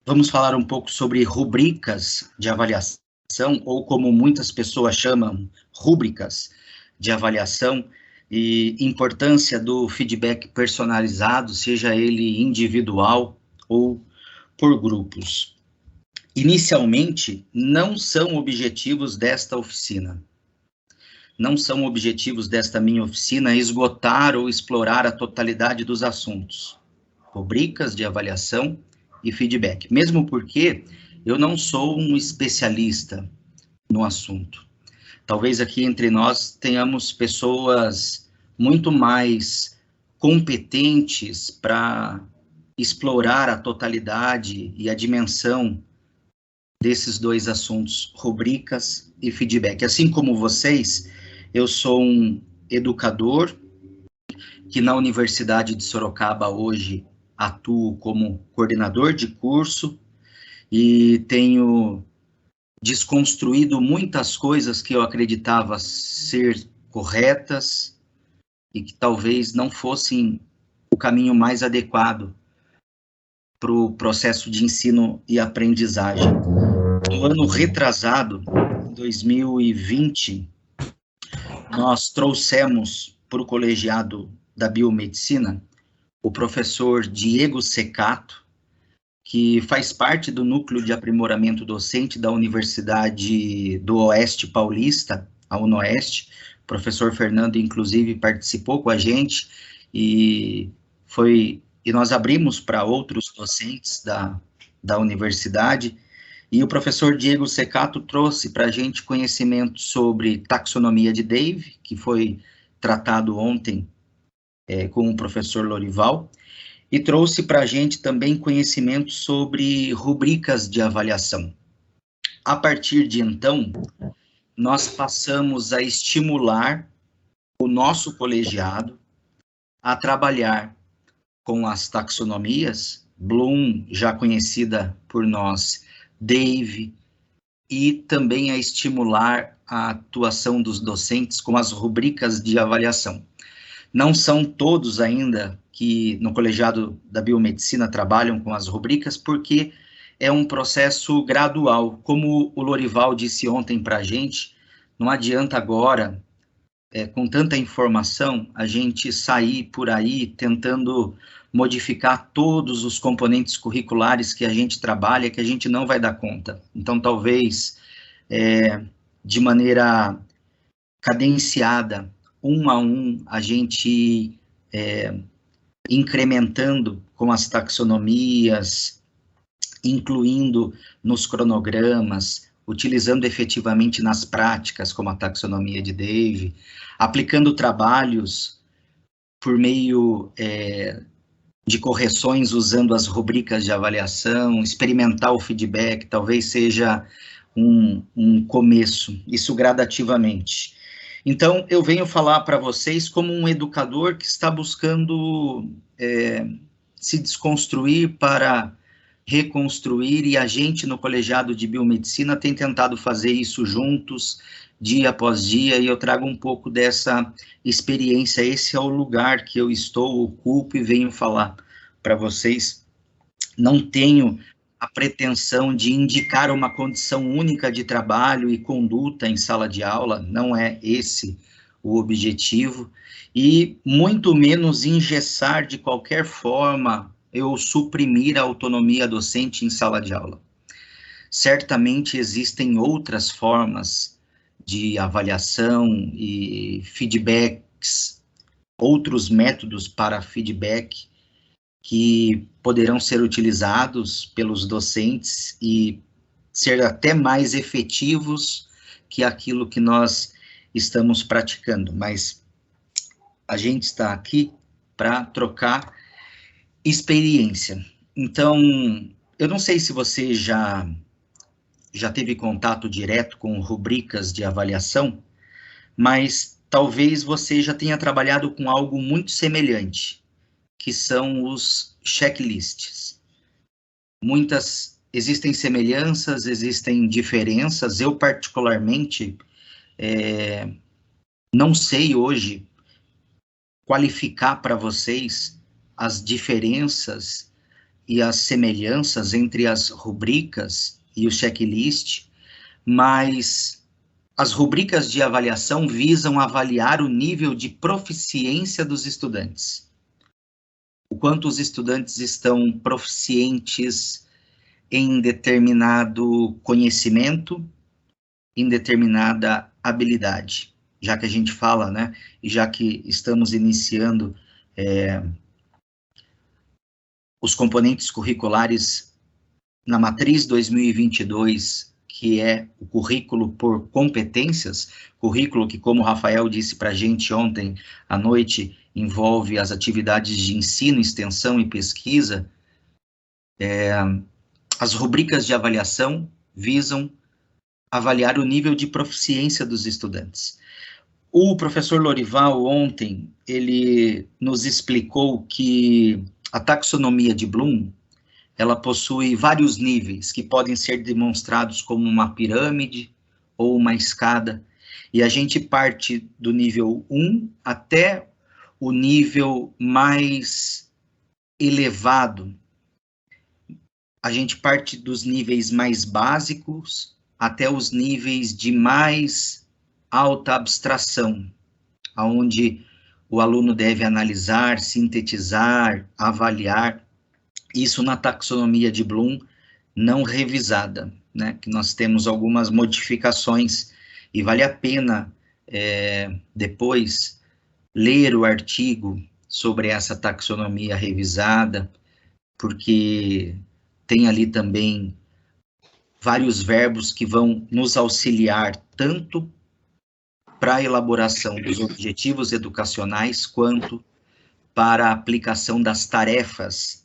Vamos falar um pouco sobre rubricas de avaliação, ou como muitas pessoas chamam, rúbricas de avaliação, e importância do feedback personalizado, seja ele individual ou por grupos. Inicialmente, não são objetivos desta oficina. Não são objetivos desta minha oficina esgotar ou explorar a totalidade dos assuntos, rubricas de avaliação e feedback, mesmo porque eu não sou um especialista no assunto. Talvez aqui entre nós tenhamos pessoas muito mais competentes para explorar a totalidade e a dimensão desses dois assuntos, rubricas e feedback. Assim como vocês, eu sou um educador que na Universidade de Sorocaba hoje atuo como coordenador de curso e tenho desconstruído muitas coisas que eu acreditava ser corretas e que talvez não fossem o caminho mais adequado para o processo de ensino e aprendizagem. No ano retrasado, 2020, nós trouxemos para o colegiado da biomedicina o professor Diego Secato, que faz parte do núcleo de aprimoramento docente da Universidade do Oeste Paulista, a UNOeste. O professor Fernando, inclusive, participou com a gente e nós abrimos para outros docentes da universidade. E o professor Diego Secato trouxe para a gente conhecimento sobre taxonomia de Dave, que foi tratado ontem com o professor Lorival, e trouxe para a gente também conhecimento sobre rubricas de avaliação. A partir de então, nós passamos a estimular o nosso colegiado a trabalhar com as taxonomias, Bloom, já conhecida por nós, Dave, e também a estimular a atuação dos docentes com as rubricas de avaliação. Não são todos ainda que no colegiado da biomedicina trabalham com as rubricas, porque é um processo gradual. Como o Lorival disse ontem para a gente, não adianta agora, com tanta informação, a gente sair por aí tentando modificar todos os componentes curriculares que a gente trabalha, que a gente não vai dar conta. Então, talvez, de maneira cadenciada, um a um, a gente incrementando com as taxonomias, incluindo nos cronogramas, utilizando efetivamente nas práticas, como a taxonomia de Dave, aplicando trabalhos por meio de correções usando as rubricas de avaliação, experimentar o feedback, talvez seja um começo, isso gradativamente. Então, eu venho falar para vocês como um educador que está buscando se desconstruir para reconstruir, e a gente no colegiado de biomedicina tem tentado fazer isso juntos, dia após dia, e eu trago um pouco dessa experiência. Esse é o lugar que eu estou, ocupo e venho falar para vocês. Não tenho a pretensão de indicar uma condição única de trabalho e conduta em sala de aula, não é esse o objetivo, e muito menos engessar de qualquer forma ou suprimir a autonomia docente em sala de aula. Certamente existem outras formas de avaliação e feedbacks, outros métodos para feedback que poderão ser utilizados pelos docentes e ser até mais efetivos que aquilo que nós estamos praticando, mas a gente está aqui para trocar experiência. Então, eu não sei se você já teve contato direto com rubricas de avaliação, mas talvez você já tenha trabalhado com algo muito semelhante, que são os checklists. Existem semelhanças, existem diferenças. Eu, particularmente, não sei hoje qualificar para vocês as diferenças e as semelhanças entre as rubricas e o checklist, mas as rubricas de avaliação visam avaliar o nível de proficiência dos estudantes. O quanto os estudantes estão proficientes em determinado conhecimento, em determinada habilidade. Já que a gente fala, né, e já que estamos iniciando os componentes curriculares na matriz 2022, que é o currículo por competências, currículo que, como o Rafael disse para a gente ontem à noite, envolve as atividades de ensino, extensão e pesquisa, as rubricas de avaliação visam avaliar o nível de proficiência dos estudantes. O professor Lorival, ontem, ele nos explicou que a taxonomia de Bloom, ela possui vários níveis que podem ser demonstrados como uma pirâmide ou uma escada, e a gente parte do nível 1 até o nível mais elevado. A gente parte dos níveis mais básicos até os níveis de mais alta abstração, onde o aluno deve analisar, sintetizar, avaliar, isso na taxonomia de Bloom não revisada, né, que nós temos algumas modificações, e vale a pena depois ler o artigo sobre essa taxonomia revisada, porque tem ali também vários verbos que vão nos auxiliar tanto para a elaboração dos objetivos educacionais, quanto para a aplicação das tarefas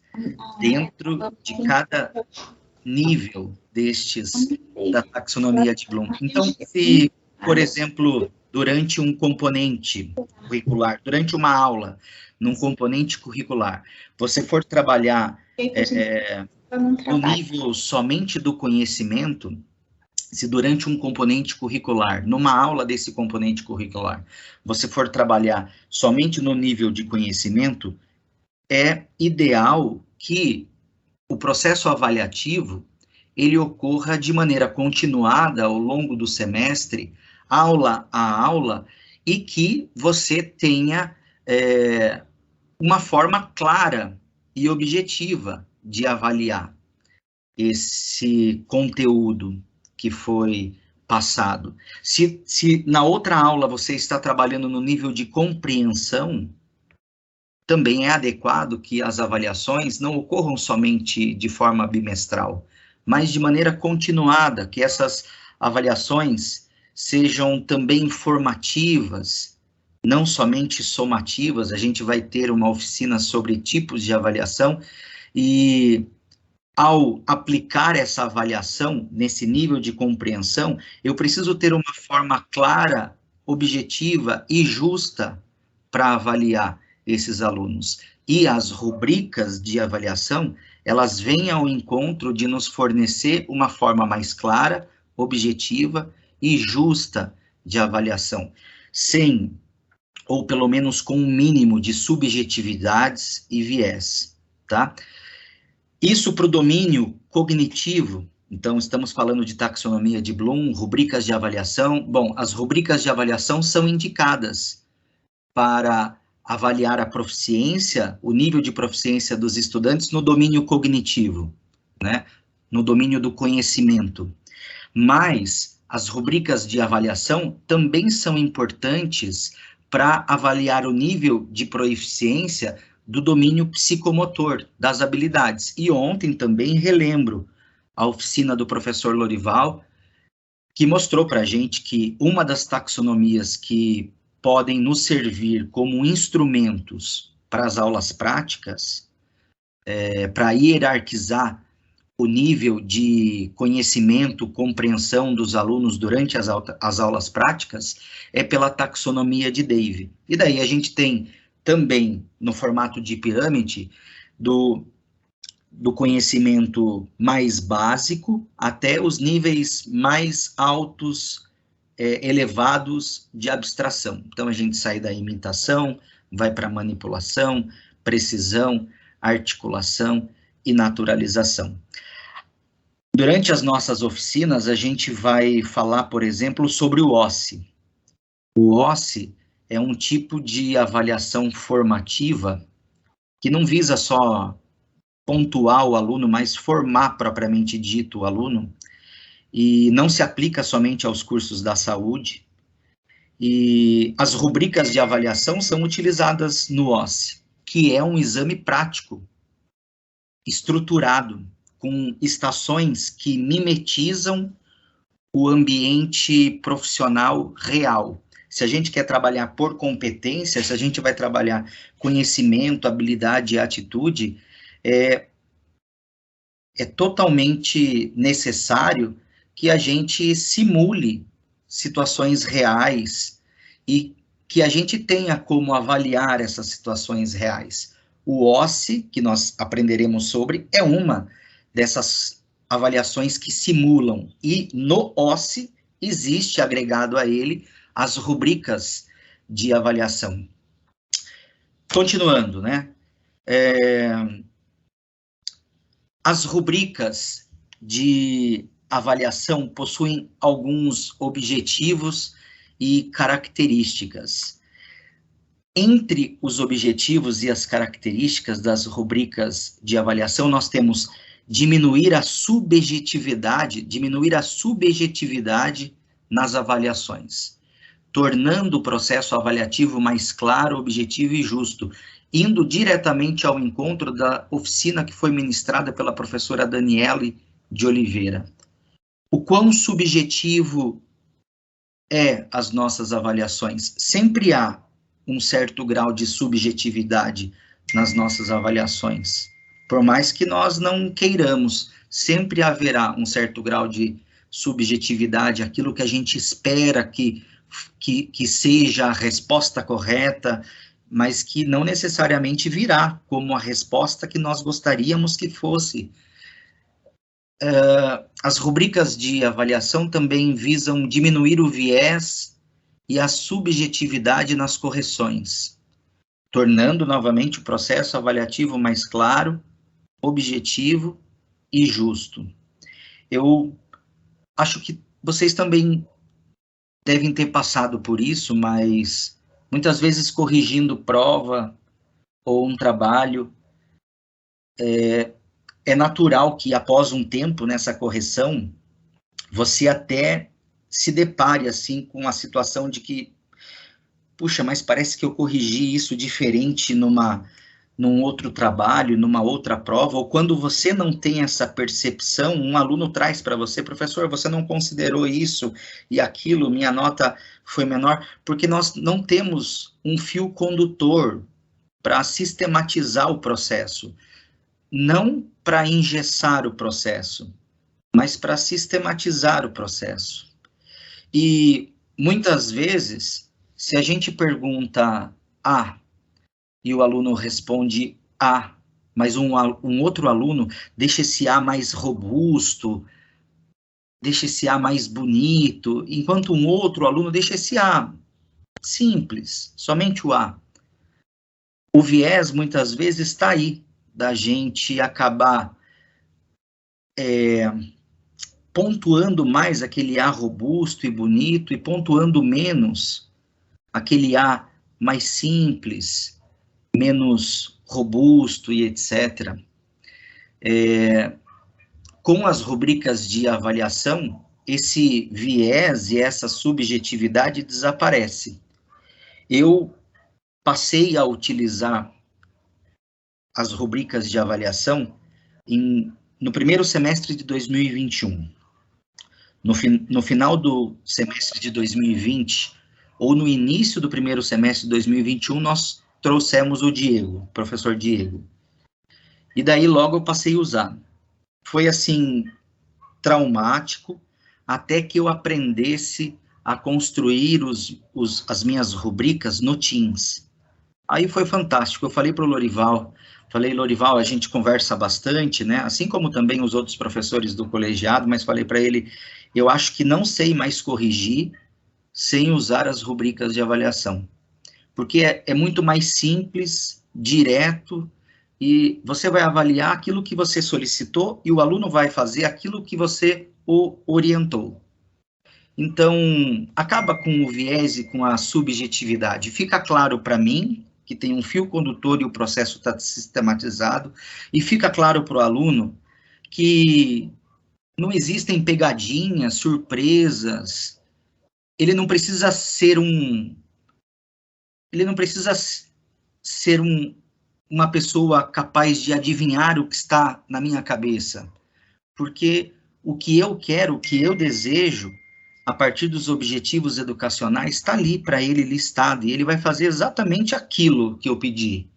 dentro de cada nível da taxonomia de Bloom. Então, se, por exemplo, durante um componente curricular, durante uma aula, num componente curricular, você for trabalhar no nível somente do conhecimento, se durante um componente curricular, numa aula desse componente curricular, você for trabalhar somente no nível de conhecimento, é ideal que o processo avaliativo, ele ocorra de maneira continuada ao longo do semestre, aula a aula, e que você tenha uma forma clara e objetiva de avaliar esse conteúdo que foi passado. Se na outra aula você está trabalhando no nível de compreensão, também é adequado que as avaliações não ocorram somente de forma bimestral, mas de maneira continuada, que essas avaliações sejam também formativas, não somente somativas. A gente vai ter uma oficina sobre tipos de avaliação, e ao aplicar essa avaliação nesse nível de compreensão, eu preciso ter uma forma clara, objetiva e justa para avaliar esses alunos. E as rubricas de avaliação, elas vêm ao encontro de nos fornecer uma forma mais clara, objetiva e justa de avaliação, sem, ou pelo menos com um mínimo de subjetividades e viés, tá? Isso para o domínio cognitivo. Então, estamos falando de taxonomia de Bloom, rubricas de avaliação. Bom, as rubricas de avaliação são indicadas para avaliar a proficiência, o nível de proficiência dos estudantes no domínio cognitivo, né? No domínio do conhecimento. Mas as rubricas de avaliação também são importantes para avaliar o nível de proficiência do domínio psicomotor, das habilidades. E ontem também relembro a oficina do professor Lorival, que mostrou para a gente que uma das taxonomias que podem nos servir como instrumentos para as aulas práticas, para hierarquizar o nível de conhecimento, compreensão dos alunos durante as aulas práticas, é pela taxonomia de Dave. E daí a gente tem também, no formato de pirâmide, do conhecimento mais básico até os níveis mais altos, elevados de abstração. Então, a gente sai da imitação, vai para manipulação, precisão, articulação e naturalização. Durante as nossas oficinas, a gente vai falar, por exemplo, sobre o OSCE. O OSCE é um tipo de avaliação formativa que não visa só pontuar o aluno, mas formar propriamente dito o aluno, e não se aplica somente aos cursos da saúde. E as rubricas de avaliação são utilizadas no OSCE, que é um exame prático, estruturado, com estações que mimetizam o ambiente profissional real. Se a gente quer trabalhar por competência, se a gente vai trabalhar conhecimento, habilidade e atitude, é totalmente necessário que a gente simule situações reais e que a gente tenha como avaliar essas situações reais. O OSCE, que nós aprenderemos sobre, é uma dessas avaliações que simulam, e no OSCE existe agregado a ele as rubricas de avaliação. Continuando, né? As rubricas de avaliação possuem alguns objetivos e características. Entre os objetivos e as características das rubricas de avaliação, nós temos diminuir a subjetividade nas avaliações, tornando o processo avaliativo mais claro, objetivo e justo, indo diretamente ao encontro da oficina que foi ministrada pela professora Daniele de Oliveira. O quão subjetivo é as nossas avaliações? Sempre há um certo grau de subjetividade nas nossas avaliações. Por mais que nós não queiramos, sempre haverá um certo grau de subjetividade, aquilo que a gente espera que seja a resposta correta, mas que não necessariamente virá como a resposta que nós gostaríamos que fosse. As rubricas de avaliação também visam diminuir o viés e a subjetividade nas correções, tornando novamente o processo avaliativo mais claro, objetivo e justo. Eu acho que vocês também devem ter passado por isso, mas muitas vezes corrigindo prova ou um trabalho, é natural que após um tempo nessa correção, você até se depare assim com a situação de que, puxa, mas parece que eu corrigi isso diferente num outro trabalho, numa outra prova, ou quando você não tem essa percepção, um aluno traz para você, professor, você não considerou isso e aquilo, minha nota foi menor, porque nós não temos um fio condutor para sistematizar o processo, não para engessar o processo, mas para sistematizar o processo. E muitas vezes, se a gente pergunta A, e o aluno responde A, mas um outro aluno deixa esse A mais robusto, deixa esse A mais bonito, enquanto um outro aluno deixa esse A simples, somente o A. O viés, muitas vezes, está aí, da gente acabar pontuando mais aquele A robusto e bonito e pontuando menos aquele A mais simples, menos robusto e etc. Com as rubricas de avaliação, esse viés e essa subjetividade desaparece. Eu passei a utilizar as rubricas de avaliação no primeiro semestre de 2021. No final do semestre de 2020, ou no início do primeiro semestre de 2021, nós trouxemos o Diego, o professor Diego. E daí logo eu passei a usar. Foi assim, traumático, até que eu aprendesse a construir as minhas rubricas no Teams. Aí foi fantástico, eu falei para o Lorival, Lorival, a gente conversa bastante, né? Assim como também os outros professores do colegiado, mas falei para ele, eu acho que não sei mais corrigir sem usar as rubricas de avaliação, porque é muito mais simples, direto, e você vai avaliar aquilo que você solicitou e o aluno vai fazer aquilo que você o orientou. Então, acaba com o viés e com a subjetividade. Fica claro para mim que tem um fio condutor e o processo está sistematizado, e fica claro para o aluno que não existem pegadinhas, surpresas. Ele não precisa ser uma pessoa capaz de adivinhar o que está na minha cabeça, porque o que eu quero, o que eu desejo, a partir dos objetivos educacionais, está ali para ele listado, e ele vai fazer exatamente aquilo que eu pedi.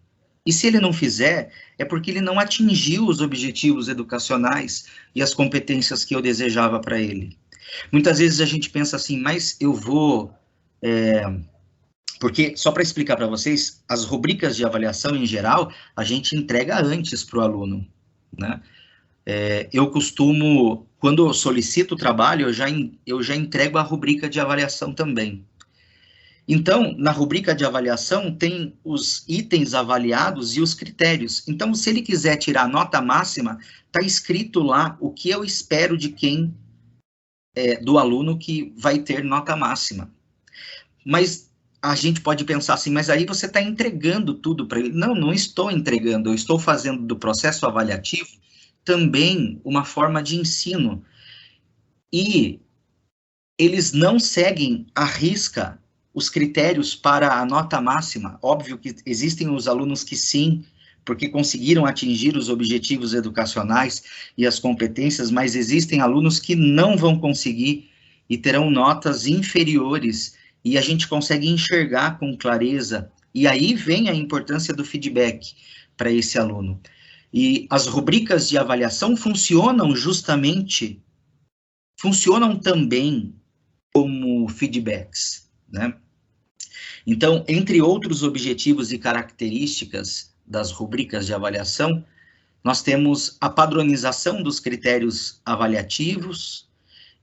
E se ele não fizer, é porque ele não atingiu os objetivos educacionais e as competências que eu desejava para ele. Muitas vezes a gente pensa assim, mas eu vou... Porque, só para explicar para vocês, as rubricas de avaliação, em geral, a gente entrega antes para o aluno, né? Eu costumo, quando eu solicito o trabalho, eu já entrego a rubrica de avaliação também. Então, na rubrica de avaliação, tem os itens avaliados e os critérios. Então, se ele quiser tirar nota máxima, está escrito lá o que eu espero de quem, do aluno que vai ter nota máxima. Mas a gente pode pensar assim, mas aí você está entregando tudo para ele. Não, não estou entregando, eu estou fazendo do processo avaliativo também uma forma de ensino. E eles não seguem à risca os critérios para a nota máxima. Óbvio que existem os alunos que sim, porque conseguiram atingir os objetivos educacionais e as competências, mas existem alunos que não vão conseguir e terão notas inferiores, e a gente consegue enxergar com clareza, e aí vem a importância do feedback para esse aluno. E as rubricas de avaliação funcionam também como feedbacks, né? Então, entre outros objetivos e características das rubricas de avaliação, nós temos a padronização dos critérios avaliativos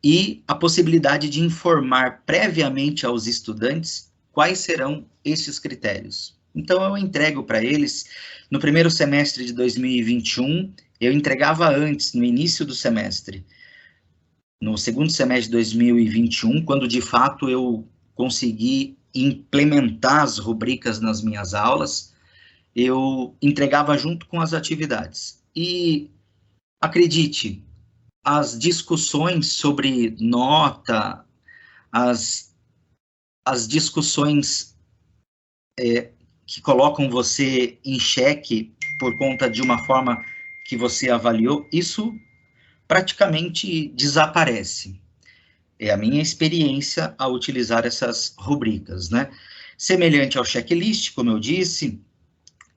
e a possibilidade de informar previamente aos estudantes quais serão esses critérios. Então, eu entrego para eles, no primeiro semestre de 2021, eu entregava antes, no início do semestre. No segundo semestre de 2021, quando de fato eu consegui implementar as rubricas nas minhas aulas, eu entregava junto com as atividades. E, acredite, as discussões sobre nota, as discussões que colocam você em xeque por conta de uma forma que você avaliou, isso praticamente desaparece. É a minha experiência ao utilizar essas rubricas, né? Semelhante ao checklist, como eu disse,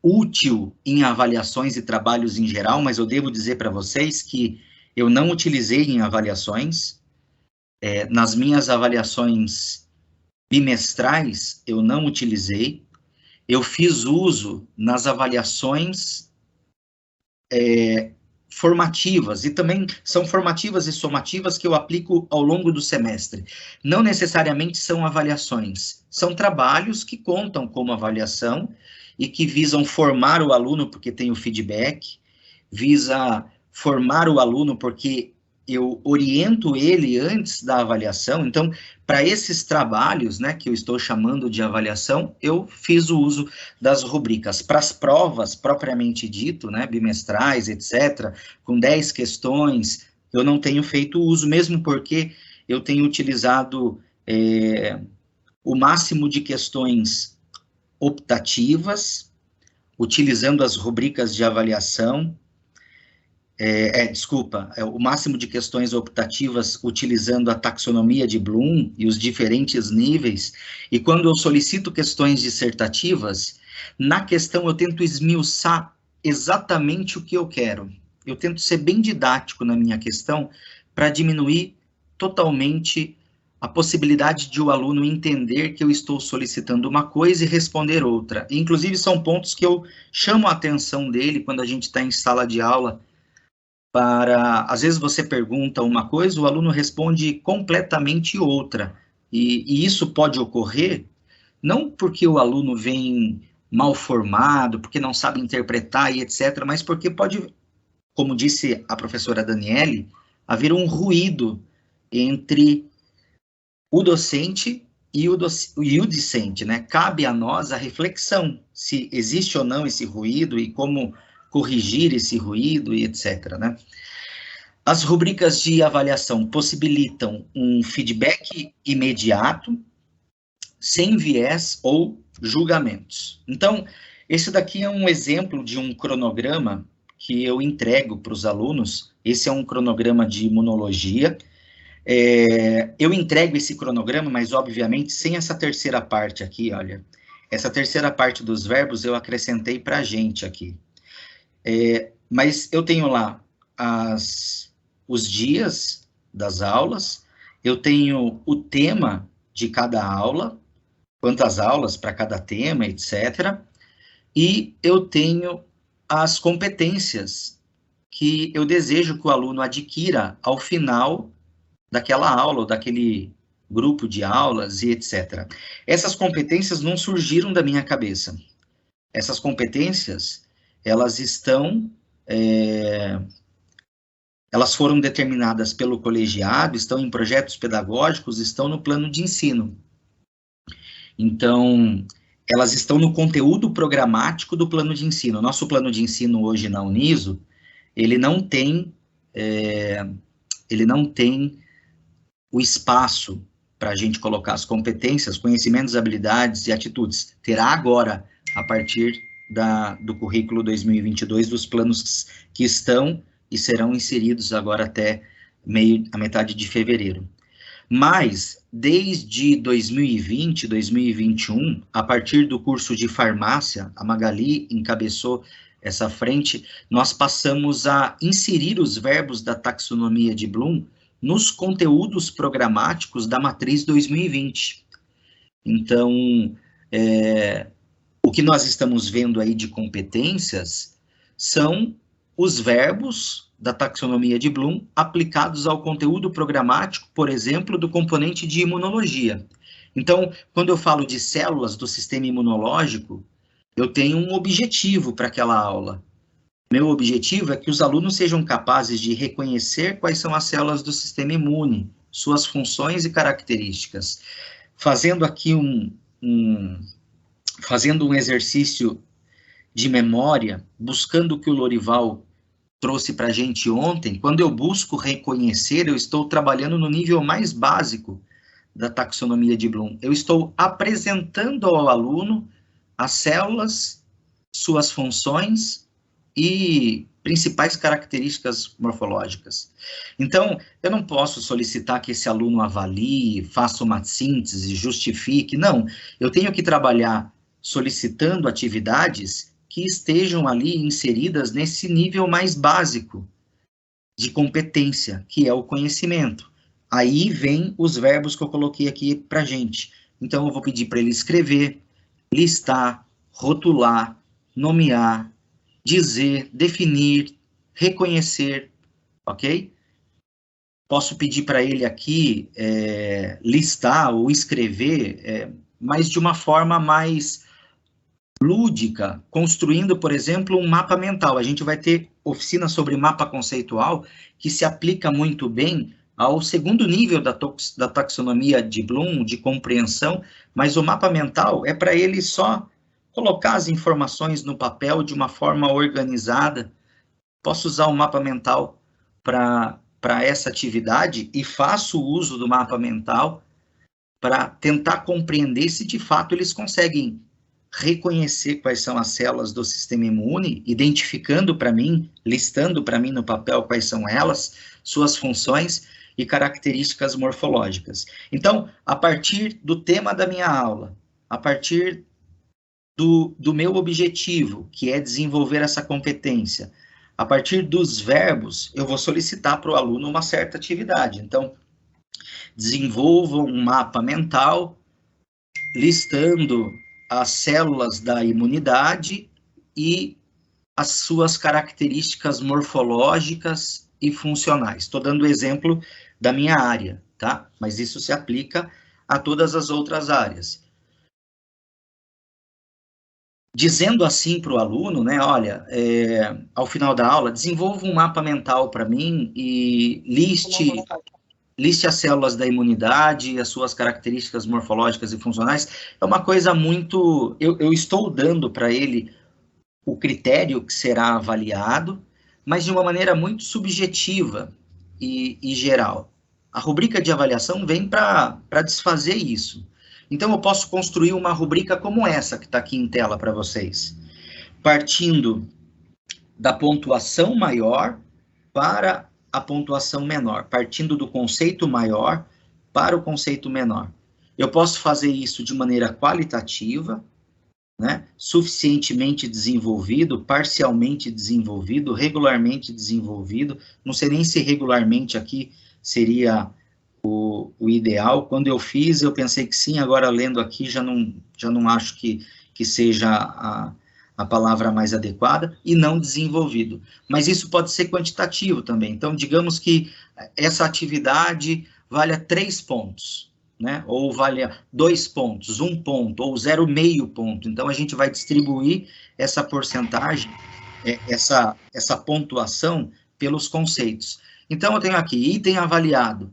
útil em avaliações e trabalhos em geral, mas eu devo dizer para vocês que eu não utilizei em avaliações. Nas minhas avaliações bimestrais, eu não utilizei. Eu fiz uso nas avaliações formativas, e também são formativas e somativas que eu aplico ao longo do semestre. Não necessariamente são avaliações, são trabalhos que contam como avaliação e que visam formar o aluno porque tem o feedback, visa formar o aluno porque eu oriento ele antes da avaliação. Então, para esses trabalhos, né, que eu estou chamando de avaliação, eu fiz o uso das rubricas. Para as provas, propriamente dito, né, bimestrais, etc., com 10 questões, eu não tenho feito uso, mesmo porque eu tenho utilizado o máximo de questões optativas, utilizando as rubricas de avaliação, o máximo de questões optativas utilizando a taxonomia de Bloom e os diferentes níveis, e quando eu solicito questões dissertativas, na questão eu tento esmiuçar exatamente o que eu quero. Eu tento ser bem didático na minha questão para diminuir totalmente a possibilidade de o aluno entender que eu estou solicitando uma coisa e responder outra. Inclusive, são pontos que eu chamo a atenção dele quando a gente está em sala de aula, às vezes você pergunta uma coisa, o aluno responde completamente outra, e isso pode ocorrer não porque o aluno vem mal formado, porque não sabe interpretar e etc., mas porque pode, como disse a professora Daniele, haver um ruído entre o docente e o discente, né? Cabe a nós a reflexão, se existe ou não esse ruído e como corrigir esse ruído e etc., né? As rubricas de avaliação possibilitam um feedback imediato, sem viés ou julgamentos. Então, esse daqui é um exemplo de um cronograma que eu entrego para os alunos. Esse é um cronograma de imunologia. Eu entrego esse cronograma, mas obviamente sem essa terceira parte aqui, olha. Essa terceira parte dos verbos eu acrescentei para a gente aqui. Mas eu tenho lá os dias das aulas, eu tenho o tema de cada aula, quantas aulas para cada tema, etc. E eu tenho as competências que eu desejo que o aluno adquira ao final daquela aula, ou daquele grupo de aulas e etc. Essas competências não surgiram da minha cabeça. Essas competências, elas elas foram determinadas pelo colegiado, estão em projetos pedagógicos, estão no plano de ensino. Então, elas estão no conteúdo programático do plano de ensino. Nosso plano de ensino hoje na Uniso, ele não tem o espaço para a gente colocar as competências, conhecimentos, habilidades e atitudes. Terá agora, a partir do currículo 2022, dos planos que estão e serão inseridos agora até a metade de fevereiro. Mas, desde 2020, 2021, a partir do curso de farmácia, a Magali encabeçou essa frente, nós passamos a inserir os verbos da taxonomia de Bloom nos conteúdos programáticos da matriz 2020. Então, o que nós estamos vendo aí de competências são os verbos da taxonomia de Bloom aplicados ao conteúdo programático, por exemplo, do componente de imunologia. Então, quando eu falo de células do sistema imunológico, eu tenho um objetivo para aquela aula. Meu objetivo é que os alunos sejam capazes de reconhecer quais são as células do sistema imune, suas funções e características. Fazendo aqui fazendo um exercício de memória, buscando o que o Lorival trouxe para a gente ontem, quando eu busco reconhecer, eu estou trabalhando no nível mais básico da taxonomia de Bloom. Eu estou apresentando ao aluno as células, suas funções e principais características morfológicas. Então, eu não posso solicitar que esse aluno avalie, faça uma síntese, justifique, não. Eu tenho que trabalhar solicitando atividades que estejam ali inseridas nesse nível mais básico de competência, que é o conhecimento. Aí vem os verbos que eu coloquei aqui para a gente. Então, eu vou pedir para ele escrever, listar, rotular, nomear, dizer, definir, reconhecer, ok? Posso pedir para ele aqui listar ou escrever, mas de uma forma mais lúdica, construindo, por exemplo, um mapa mental. A gente vai ter oficina sobre mapa conceitual, que se aplica muito bem ao segundo nível da taxonomia de Bloom, de compreensão, mas o mapa mental é para ele só colocar as informações no papel de uma forma organizada. Posso usar o mapa mental para essa atividade e faço uso do mapa mental para tentar compreender se de fato eles conseguem reconhecer quais são as células do sistema imune, identificando para mim, listando para mim no papel quais são elas, suas funções e características morfológicas. Então, a partir do tema da minha aula, a partir do meu objetivo, que é desenvolver essa competência, a partir dos verbos, eu vou solicitar para o aluno uma certa atividade. Então, desenvolva um mapa mental, listando as células da imunidade e as suas características morfológicas e funcionais. Estou dando o exemplo da minha área, tá? Mas isso se aplica a todas as outras áreas. dizendo assim para o aluno, né, olha, ao final da aula, desenvolva um mapa mental para mim e liste as células da imunidade, as suas características morfológicas e funcionais. É uma coisa muito... Eu estou dando para ele o critério que será avaliado, mas de uma maneira muito subjetiva e geral. A rubrica de avaliação vem para desfazer isso. Então, eu posso construir uma rubrica como essa, que está aqui em tela para vocês, partindo da pontuação maior para a pontuação menor, partindo do conceito maior para o conceito menor. Eu posso fazer isso de maneira qualitativa, né, suficientemente desenvolvido, parcialmente desenvolvido, regularmente desenvolvido. Não sei nem se regularmente aqui seria o ideal. Quando eu fiz, eu pensei que sim, agora lendo aqui já não acho que seja a palavra mais adequada, e não desenvolvido. Mas isso pode ser quantitativo também. Então, digamos que essa atividade valha 3 pontos, né? Ou valha 2 pontos, 1 ponto, ou 0,5 ponto. Então, a gente vai distribuir essa porcentagem, essa pontuação pelos conceitos. Então, eu tenho aqui, item avaliado,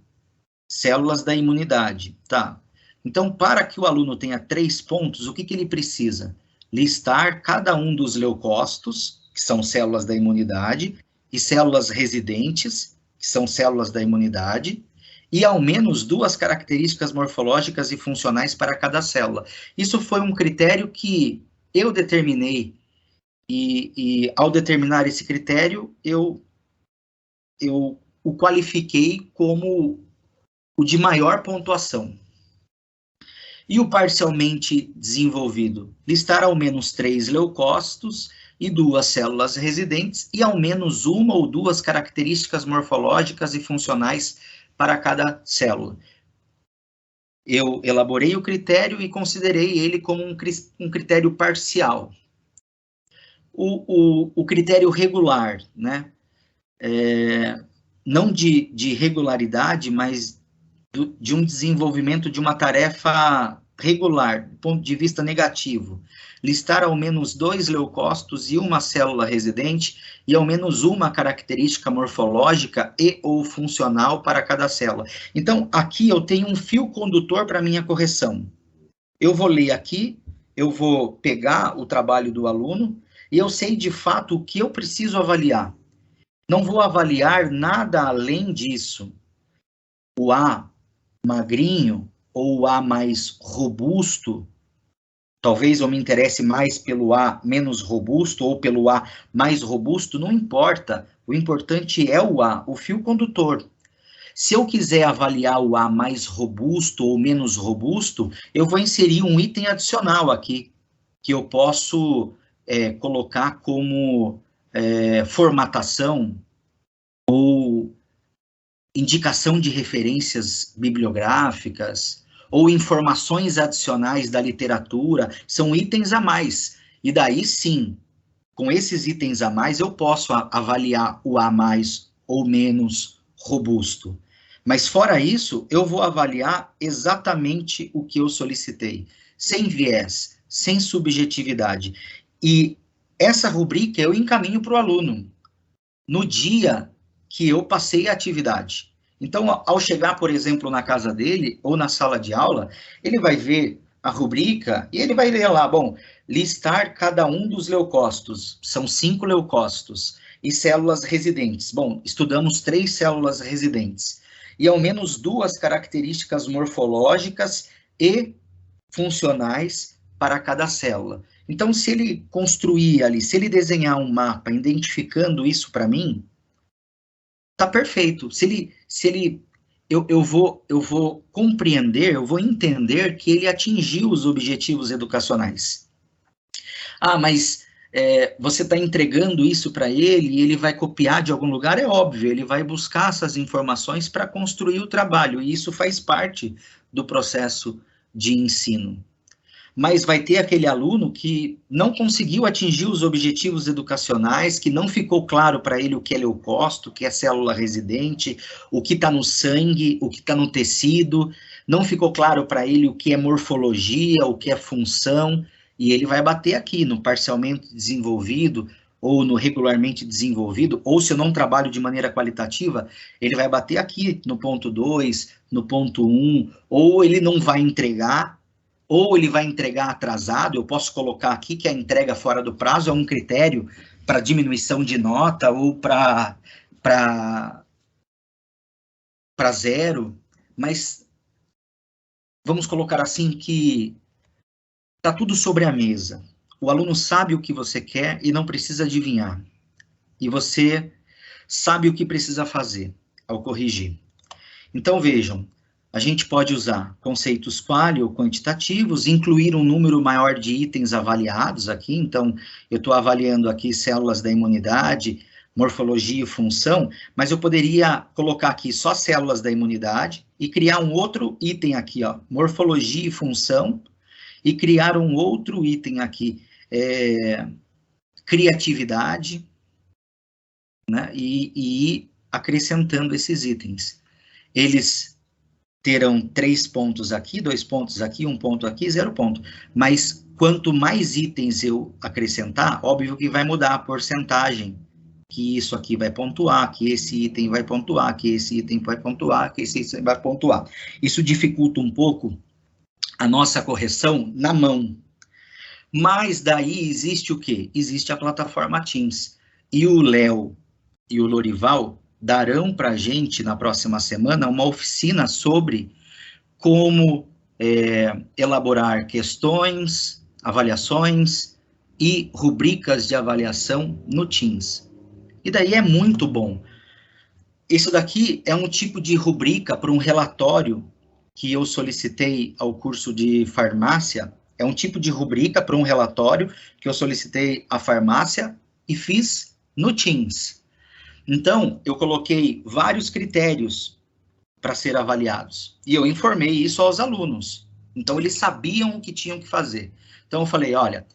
células da imunidade, tá? Então, para que o aluno tenha 3 pontos, o que ele precisa? Listar cada um dos leucócitos, que são células da imunidade, e células residentes, que são células da imunidade, e ao menos 2 características morfológicas e funcionais para cada célula. Isso foi um critério que eu determinei, e ao determinar esse critério, eu o qualifiquei como o de maior pontuação. E o parcialmente desenvolvido? Listar ao menos 3 leucócitos e 2 células residentes e ao menos 1 ou 2 características morfológicas e funcionais para cada célula. Eu elaborei o critério e considerei ele como um critério parcial. O critério regular, né? Não de regularidade, mas de um desenvolvimento de uma tarefa regular, do ponto de vista negativo. Listar ao menos 2 leucócitos e 1 célula residente e ao menos 1 característica morfológica e ou funcional para cada célula. Então, aqui eu tenho um fio condutor para minha correção. Eu vou ler aqui, eu vou pegar o trabalho do aluno e eu sei de fato o que eu preciso avaliar. Não vou avaliar nada além disso. O A magrinho ou o A mais robusto, talvez eu me interesse mais pelo A menos robusto ou pelo A mais robusto, não importa. O importante é o A, o fio condutor. Se eu quiser avaliar o A mais robusto ou menos robusto, eu vou inserir um item adicional aqui, que eu posso colocar como formatação ou indicação de referências bibliográficas ou informações adicionais da literatura, são itens a mais. E daí sim, com esses itens a mais, eu posso avaliar o A mais ou menos robusto. Mas fora isso, eu vou avaliar exatamente o que eu solicitei, sem viés, sem subjetividade. E essa rubrica eu encaminho para o aluno no dia que eu passei a atividade. Então, ao chegar, por exemplo, na casa dele ou na sala de aula, ele vai ver a rubrica e ele vai ler lá, bom, listar cada um dos leucócitos, são 5 leucócitos, e células residentes. Bom, estudamos 3 células residentes, e ao menos 2 características morfológicas e funcionais para cada célula. Então, se ele construir ali, se ele desenhar um mapa identificando isso para mim, tá perfeito. Eu vou compreender, eu vou entender que ele atingiu os objetivos educacionais. Ah, mas você está entregando isso para ele e ele vai copiar de algum lugar? É óbvio, ele vai buscar essas informações para construir o trabalho, e isso faz parte do processo de ensino. Mas vai ter aquele aluno que não conseguiu atingir os objetivos educacionais, que não ficou claro para ele o que é leucócito, o que é célula residente, o que está no sangue, o que está no tecido, não ficou claro para ele o que é morfologia, o que é função, e ele vai bater aqui no parcialmente desenvolvido, ou no regularmente desenvolvido, ou se eu não trabalho de maneira qualitativa, ele vai bater aqui no ponto 2, no ponto 1, ou ele não vai entregar, ou ele vai entregar atrasado. Eu posso colocar aqui que a entrega fora do prazo é um critério para diminuição de nota ou para zero, mas vamos colocar assim que está tudo sobre a mesa. O aluno sabe o que você quer e não precisa adivinhar. E você sabe o que precisa fazer ao corrigir. Então, vejam, a gente pode usar conceitos quali ou quantitativos, incluir um número maior de itens avaliados aqui. Então, eu estou avaliando aqui células da imunidade, morfologia e função, mas eu poderia colocar aqui só células da imunidade e criar um outro item aqui, ó, morfologia e função, e criar um outro item aqui, criatividade, né, e ir acrescentando esses itens. Eles terão 3 pontos aqui, 2 pontos aqui, 1 ponto aqui, 0 ponto. Mas quanto mais itens eu acrescentar, óbvio que vai mudar a porcentagem, que isso aqui vai pontuar, que esse item vai pontuar, que esse item vai pontuar, que esse item vai pontuar. Isso dificulta um pouco a nossa correção na mão. Mas daí existe o quê? Existe a plataforma Teams. E o Léo e o Lorival darão para a gente, na próxima semana, uma oficina sobre como elaborar questões, avaliações e rubricas de avaliação no Teams. E daí é muito bom. Isso daqui é um tipo de rubrica para um relatório que eu solicitei ao curso de farmácia. É um tipo de rubrica para um relatório que eu solicitei à farmácia e fiz no Teams. Então, eu coloquei vários critérios para ser avaliados. E eu informei isso aos alunos. Então, eles sabiam o que tinham que fazer. Então, eu falei, olha,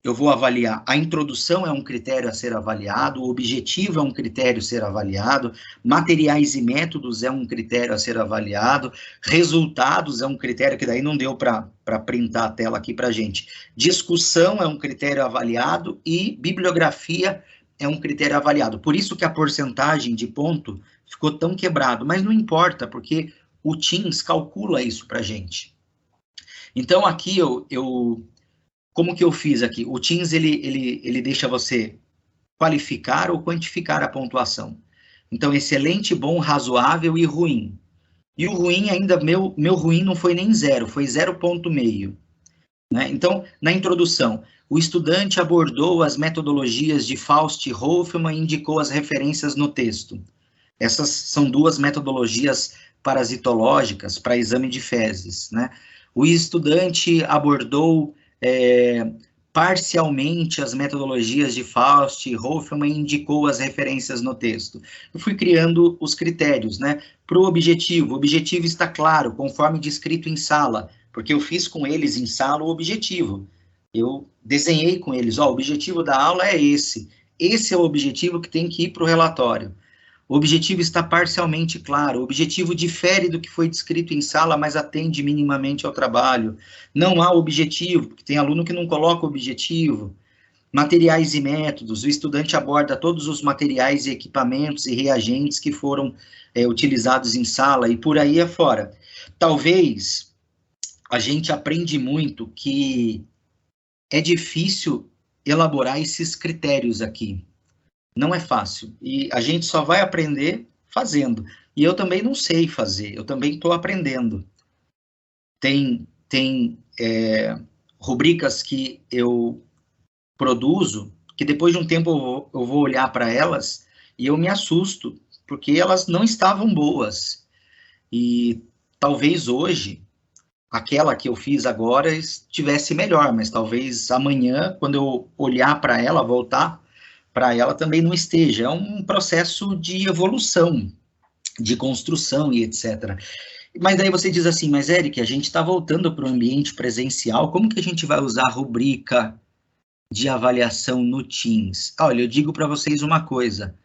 eu vou avaliar, a introdução é um critério a ser avaliado, o objetivo é um critério a ser avaliado, materiais e métodos é um critério a ser avaliado, resultados é um critério, que daí não deu para printar a tela aqui para gente. Discussão é um critério avaliado e bibliografia é um critério avaliado. Por isso que a porcentagem de ponto ficou tão quebrado, mas não importa, porque o Teams calcula isso para gente. Então, aqui como que eu fiz aqui? O Teams, ele deixa você qualificar ou quantificar a pontuação. Então, excelente, bom, razoável e ruim. E o ruim ainda, meu ruim não foi nem 0, foi 0,5. Né? Então, na introdução, o estudante abordou as metodologias de Faust e Hoffman e indicou as referências no texto. Essas são 2 metodologias parasitológicas para exame de fezes. Né? O estudante abordou parcialmente as metodologias de Faust e Hoffman e indicou as referências no texto. Eu fui criando os critérios, né? Para o objetivo está claro, conforme descrito em sala, porque eu fiz com eles em sala o objetivo. Eu desenhei com eles, ó, o objetivo da aula é esse é o objetivo que tem que ir para o relatório. O objetivo está parcialmente claro, o objetivo difere do que foi descrito em sala, mas atende minimamente ao trabalho. Não há objetivo, porque tem aluno que não coloca objetivo. Materiais e métodos, o estudante aborda todos os materiais e equipamentos e reagentes que foram utilizados em sala e por aí afora. Talvez a gente aprende muito que é difícil elaborar esses critérios aqui. Não é fácil, e a gente só vai aprender fazendo. E eu também não sei fazer, eu também estou aprendendo. Tem rubricas que eu produzo, que depois de um tempo eu vou olhar para elas e eu me assusto, porque elas não estavam boas. E talvez hoje, aquela que eu fiz agora estivesse melhor, mas talvez amanhã, quando eu olhar para ela, voltar para ela, também não esteja. É um processo de evolução, de construção e etc. Mas daí você diz assim, mas Eric, a gente está voltando para o ambiente presencial, como que a gente vai usar a rubrica de avaliação no Teams? Olha, eu digo para vocês uma coisa,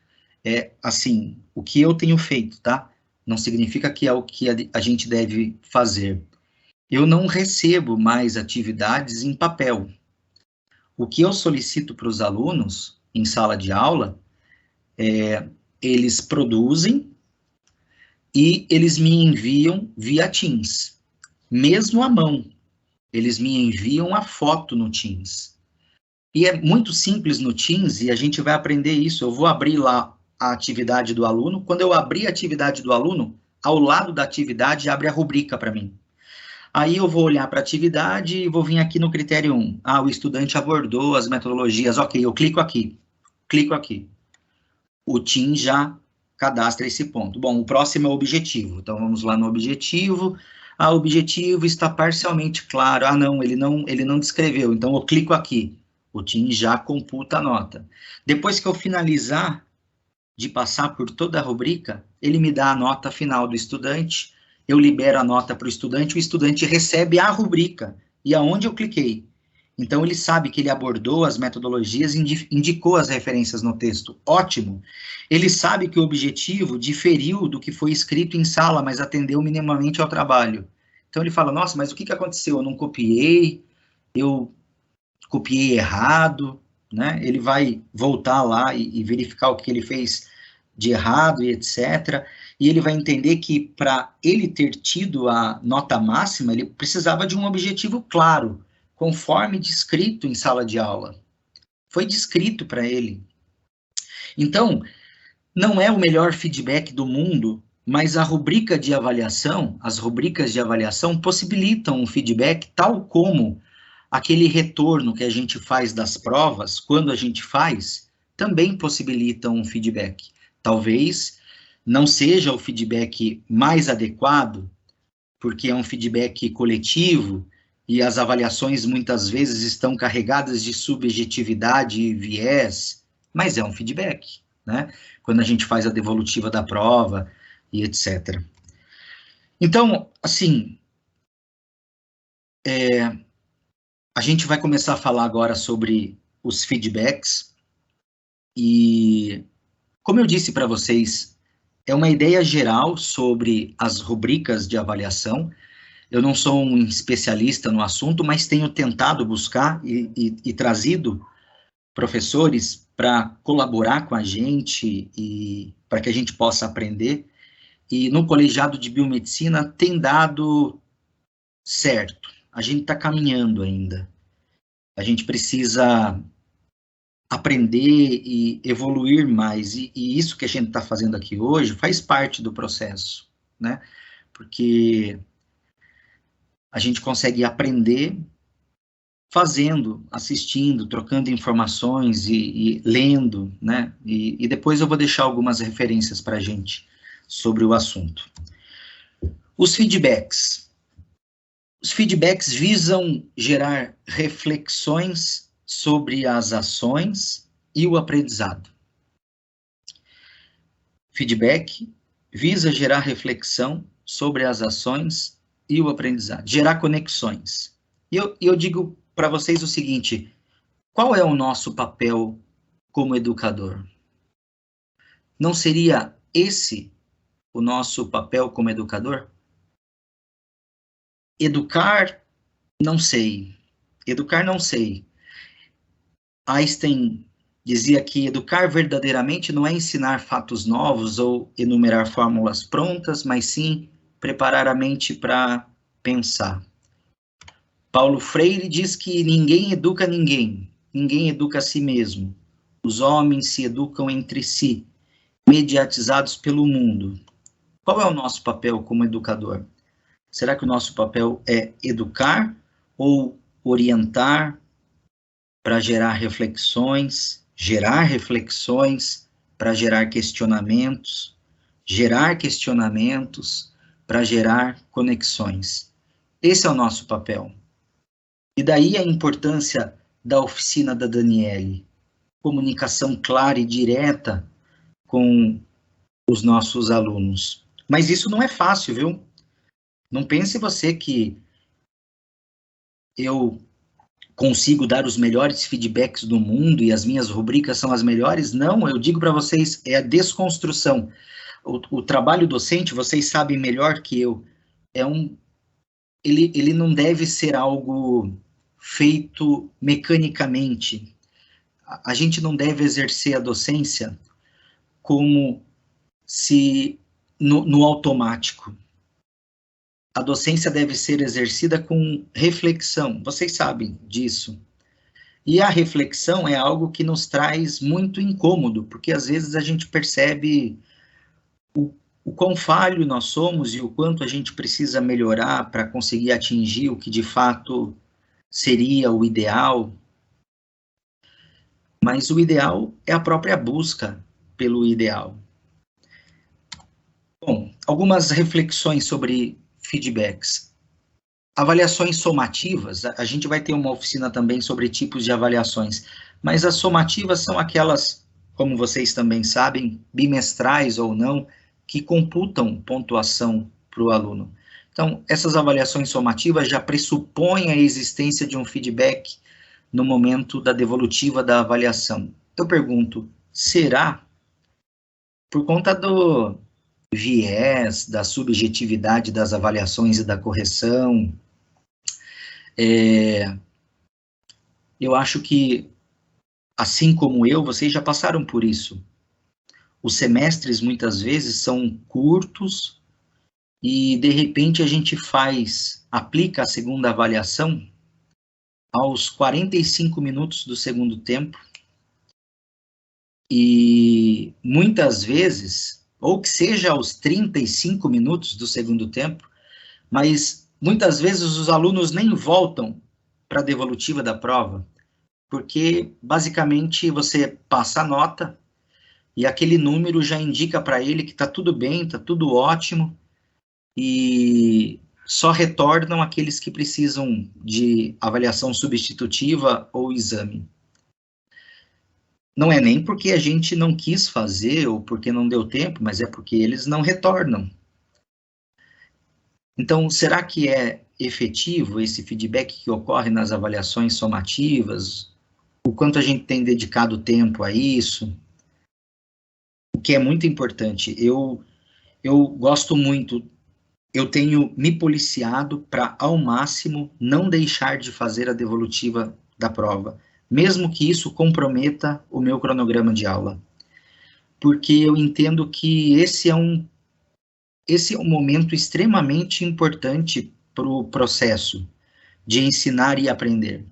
assim, o que eu tenho feito, tá? Não significa que é o que a gente deve fazer. eu não recebo mais atividades em papel. O que eu solicito para os alunos em sala de aula eles produzem e eles me enviam via Teams, mesmo à mão. Eles me enviam a foto no Teams. E é muito simples no Teams, e a gente vai aprender isso. Eu vou abrir lá a atividade do aluno. Quando eu abrir a atividade do aluno, ao lado da atividade, abre a rubrica para mim. Aí eu vou olhar para a atividade e vou vir aqui no critério 1. Ah, o estudante abordou as metodologias. Ok, eu clico aqui. Clico aqui. O Teams já cadastra esse ponto. Bom, o próximo é o objetivo. Então, vamos lá no objetivo. Ah, o objetivo está parcialmente claro. Ah, não, ele não descreveu. Então, eu clico aqui. O Teams já computa a nota. Depois que eu finalizar de passar por toda a rubrica, ele me dá a nota final do estudante, eu libero a nota para o estudante recebe a rubrica, e aonde eu cliquei. Então, ele sabe que ele abordou as metodologias, indicou as referências no texto. Ótimo. Ele sabe que o objetivo diferiu do que foi escrito em sala, mas atendeu minimamente ao trabalho. Então, ele fala, nossa, mas o que aconteceu? Eu não copiei, eu copiei errado, né? Ele vai voltar lá e verificar o que ele fez de errado e etc. E ele vai entender que para ele ter tido a nota máxima, ele precisava de um objetivo claro, conforme descrito em sala de aula. Foi descrito para ele. Então, não é o melhor feedback do mundo, mas a rubrica de avaliação, as rubricas de avaliação possibilitam um feedback tal como aquele retorno que a gente faz das provas, quando a gente faz, também possibilita um feedback. Talvez não seja o feedback mais adequado, porque é um feedback coletivo, e as avaliações muitas vezes estão carregadas de subjetividade e viés, mas é um feedback, né? Quando a gente faz a devolutiva da prova e etc. Então, assim, a gente vai começar a falar agora sobre os feedbacks, e, como eu disse para vocês, é uma ideia geral sobre as rubricas de avaliação. Eu não sou um especialista no assunto, mas tenho tentado buscar e trazido professores para colaborar com a gente e para que a gente possa aprender. E no colegiado de biomedicina tem dado certo. A gente está caminhando ainda. A gente precisa aprender e evoluir mais. E isso que a gente está fazendo aqui hoje faz parte do processo, né? Porque a gente consegue aprender fazendo, assistindo, trocando informações e lendo, né? E depois eu vou deixar algumas referências para a gente sobre o assunto. Os feedbacks. Os feedbacks visam gerar reflexões sobre as ações e o aprendizado. Feedback visa gerar reflexão sobre as ações e o aprendizado, gerar conexões. E eu digo para vocês o seguinte, qual é o nosso papel como educador? Não seria esse o nosso papel como educador? Educar, não sei. Educar, não sei. Einstein dizia que educar verdadeiramente não é ensinar fatos novos ou enumerar fórmulas prontas, mas sim preparar a mente para pensar. Paulo Freire diz que ninguém educa ninguém, ninguém educa a si mesmo. Os homens se educam entre si, mediatizados pelo mundo. Qual é o nosso papel como educador? Será que o nosso papel é educar ou orientar para gerar reflexões para gerar questionamentos para gerar conexões? Esse é o nosso papel. E daí a importância da oficina da Daniele, comunicação clara e direta com os nossos alunos. Mas isso não é fácil, viu? Não pense você que eu consigo dar os melhores feedbacks do mundo e as minhas rubricas são as melhores. Não, eu digo para vocês, é a desconstrução. O trabalho docente, vocês sabem melhor que eu, é um ele não deve ser algo feito mecanicamente. A gente não deve exercer a docência como se no automático. A docência deve ser exercida com reflexão. Vocês sabem disso. E a reflexão é algo que nos traz muito incômodo, porque às vezes a gente percebe o quão falho nós somos e o quanto a gente precisa melhorar para conseguir atingir o que de fato seria o ideal. Mas o ideal é a própria busca pelo ideal. Bom, algumas reflexões sobre feedbacks. Avaliações somativas, a gente vai ter uma oficina também sobre tipos de avaliações, mas as somativas são aquelas, como vocês também sabem, bimestrais ou não, que computam pontuação para o aluno. Então, essas avaliações somativas já pressupõem a existência de um feedback no momento da devolutiva da avaliação. Eu pergunto, será? Por conta do viés, da subjetividade das avaliações e da correção, eu acho que, assim como eu, vocês já passaram por isso. Os semestres, muitas vezes, são curtos e, de repente, a gente aplica a segunda avaliação aos 45 minutos do segundo tempo e, muitas vezes, ou que seja aos 35 minutos do segundo tempo, mas muitas vezes os alunos nem voltam para a devolutiva da prova, porque basicamente você passa a nota e aquele número já indica para ele que está tudo bem, está tudo ótimo, e só retornam aqueles que precisam de avaliação substitutiva ou exame. Não é nem porque a gente não quis fazer ou porque não deu tempo, mas é porque eles não retornam. Então, será que é efetivo esse feedback que ocorre nas avaliações somativas? O quanto a gente tem dedicado tempo a isso? O que é muito importante. Eu gosto muito, eu tenho me policiado para, ao máximo, não deixar de fazer a devolutiva da prova, mesmo que isso comprometa o meu cronograma de aula. Porque eu entendo que esse é um momento extremamente importante para o processo de ensinar e aprender.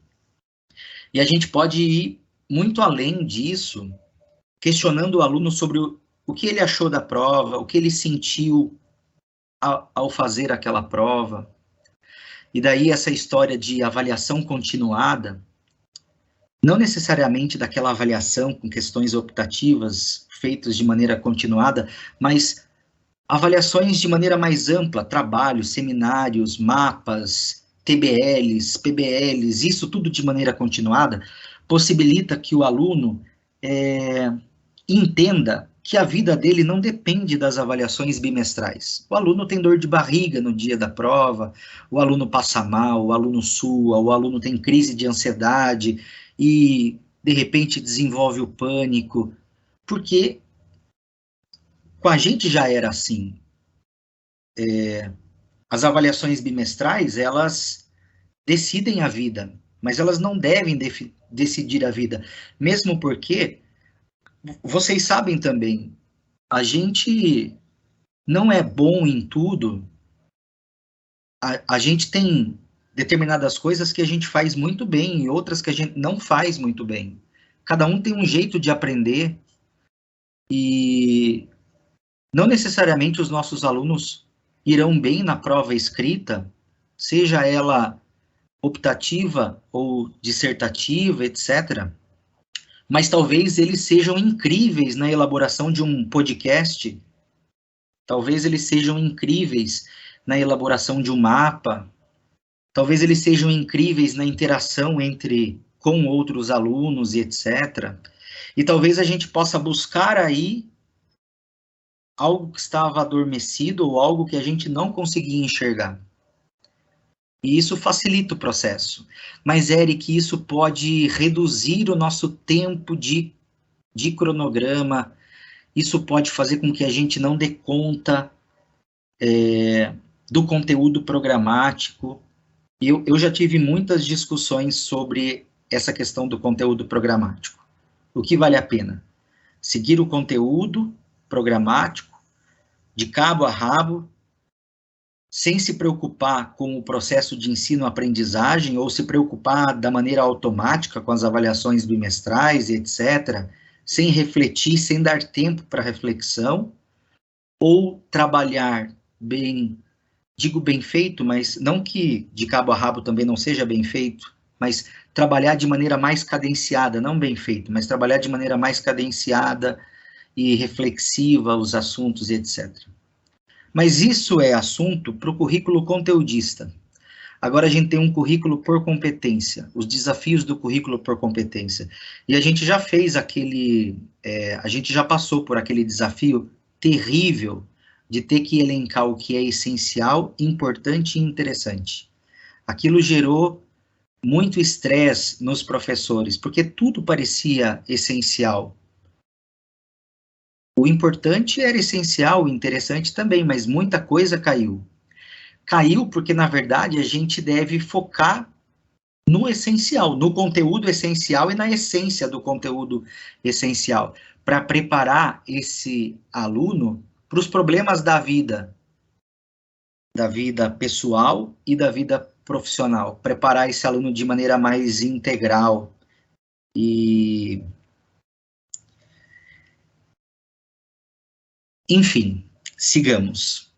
E a gente pode ir muito além disso, questionando o aluno sobre o que ele achou da prova, o que ele sentiu ao fazer aquela prova. E daí essa história de avaliação continuada, não necessariamente daquela avaliação com questões optativas feitas de maneira continuada, mas avaliações de maneira mais ampla, trabalhos, seminários, mapas, TBLs, PBLs, isso tudo de maneira continuada, possibilita que o aluno entenda que a vida dele não depende das avaliações bimestrais. O aluno tem dor de barriga no dia da prova, o aluno passa mal, o aluno sua, o aluno tem crise de ansiedade e, de repente, desenvolve o pânico, porque com a gente já era assim. As avaliações bimestrais, elas decidem a vida, mas elas não devem decidir a vida, mesmo porque, vocês sabem também, a gente não é bom em tudo, a gente tem determinadas coisas que a gente faz muito bem e outras que a gente não faz muito bem. Cada um tem um jeito de aprender e não necessariamente os nossos alunos irão bem na prova escrita, seja ela optativa ou dissertativa, etc. Mas talvez eles sejam incríveis na elaboração de um podcast, talvez eles sejam incríveis na elaboração de um mapa, talvez eles sejam incríveis na interação com outros alunos e etc. E talvez a gente possa buscar aí algo que estava adormecido ou algo que a gente não conseguia enxergar. E isso facilita o processo. Mas, Eric, isso pode reduzir o nosso tempo de cronograma, isso pode fazer com que a gente não dê conta do conteúdo programático. Eu já tive muitas discussões sobre essa questão do conteúdo programático. O que vale a pena? Seguir o conteúdo programático de cabo a rabo, sem se preocupar com o processo de ensino-aprendizagem, ou se preocupar da maneira automática com as avaliações bimestrais, etc., sem refletir, sem dar tempo para reflexão, ou trabalhar bem, digo bem feito, mas não que de cabo a rabo também não seja bem feito, mas trabalhar de maneira mais cadenciada, não bem feito, mas trabalhar de maneira mais cadenciada e reflexiva os assuntos, etc. Mas isso é assunto para o currículo conteudista. Agora a gente tem um currículo por competência, os desafios do currículo por competência. E a gente já fez a gente já passou por aquele desafio terrível de ter que elencar o que é essencial, importante e interessante. Aquilo gerou muito estresse nos professores, porque tudo parecia essencial. O importante era essencial, o interessante também, mas muita coisa caiu. Caiu porque, na verdade, a gente deve focar no essencial, no conteúdo essencial e na essência do conteúdo essencial, para preparar esse aluno para os problemas da vida pessoal e da vida profissional, preparar esse aluno de maneira mais integral. E, enfim, sigamos.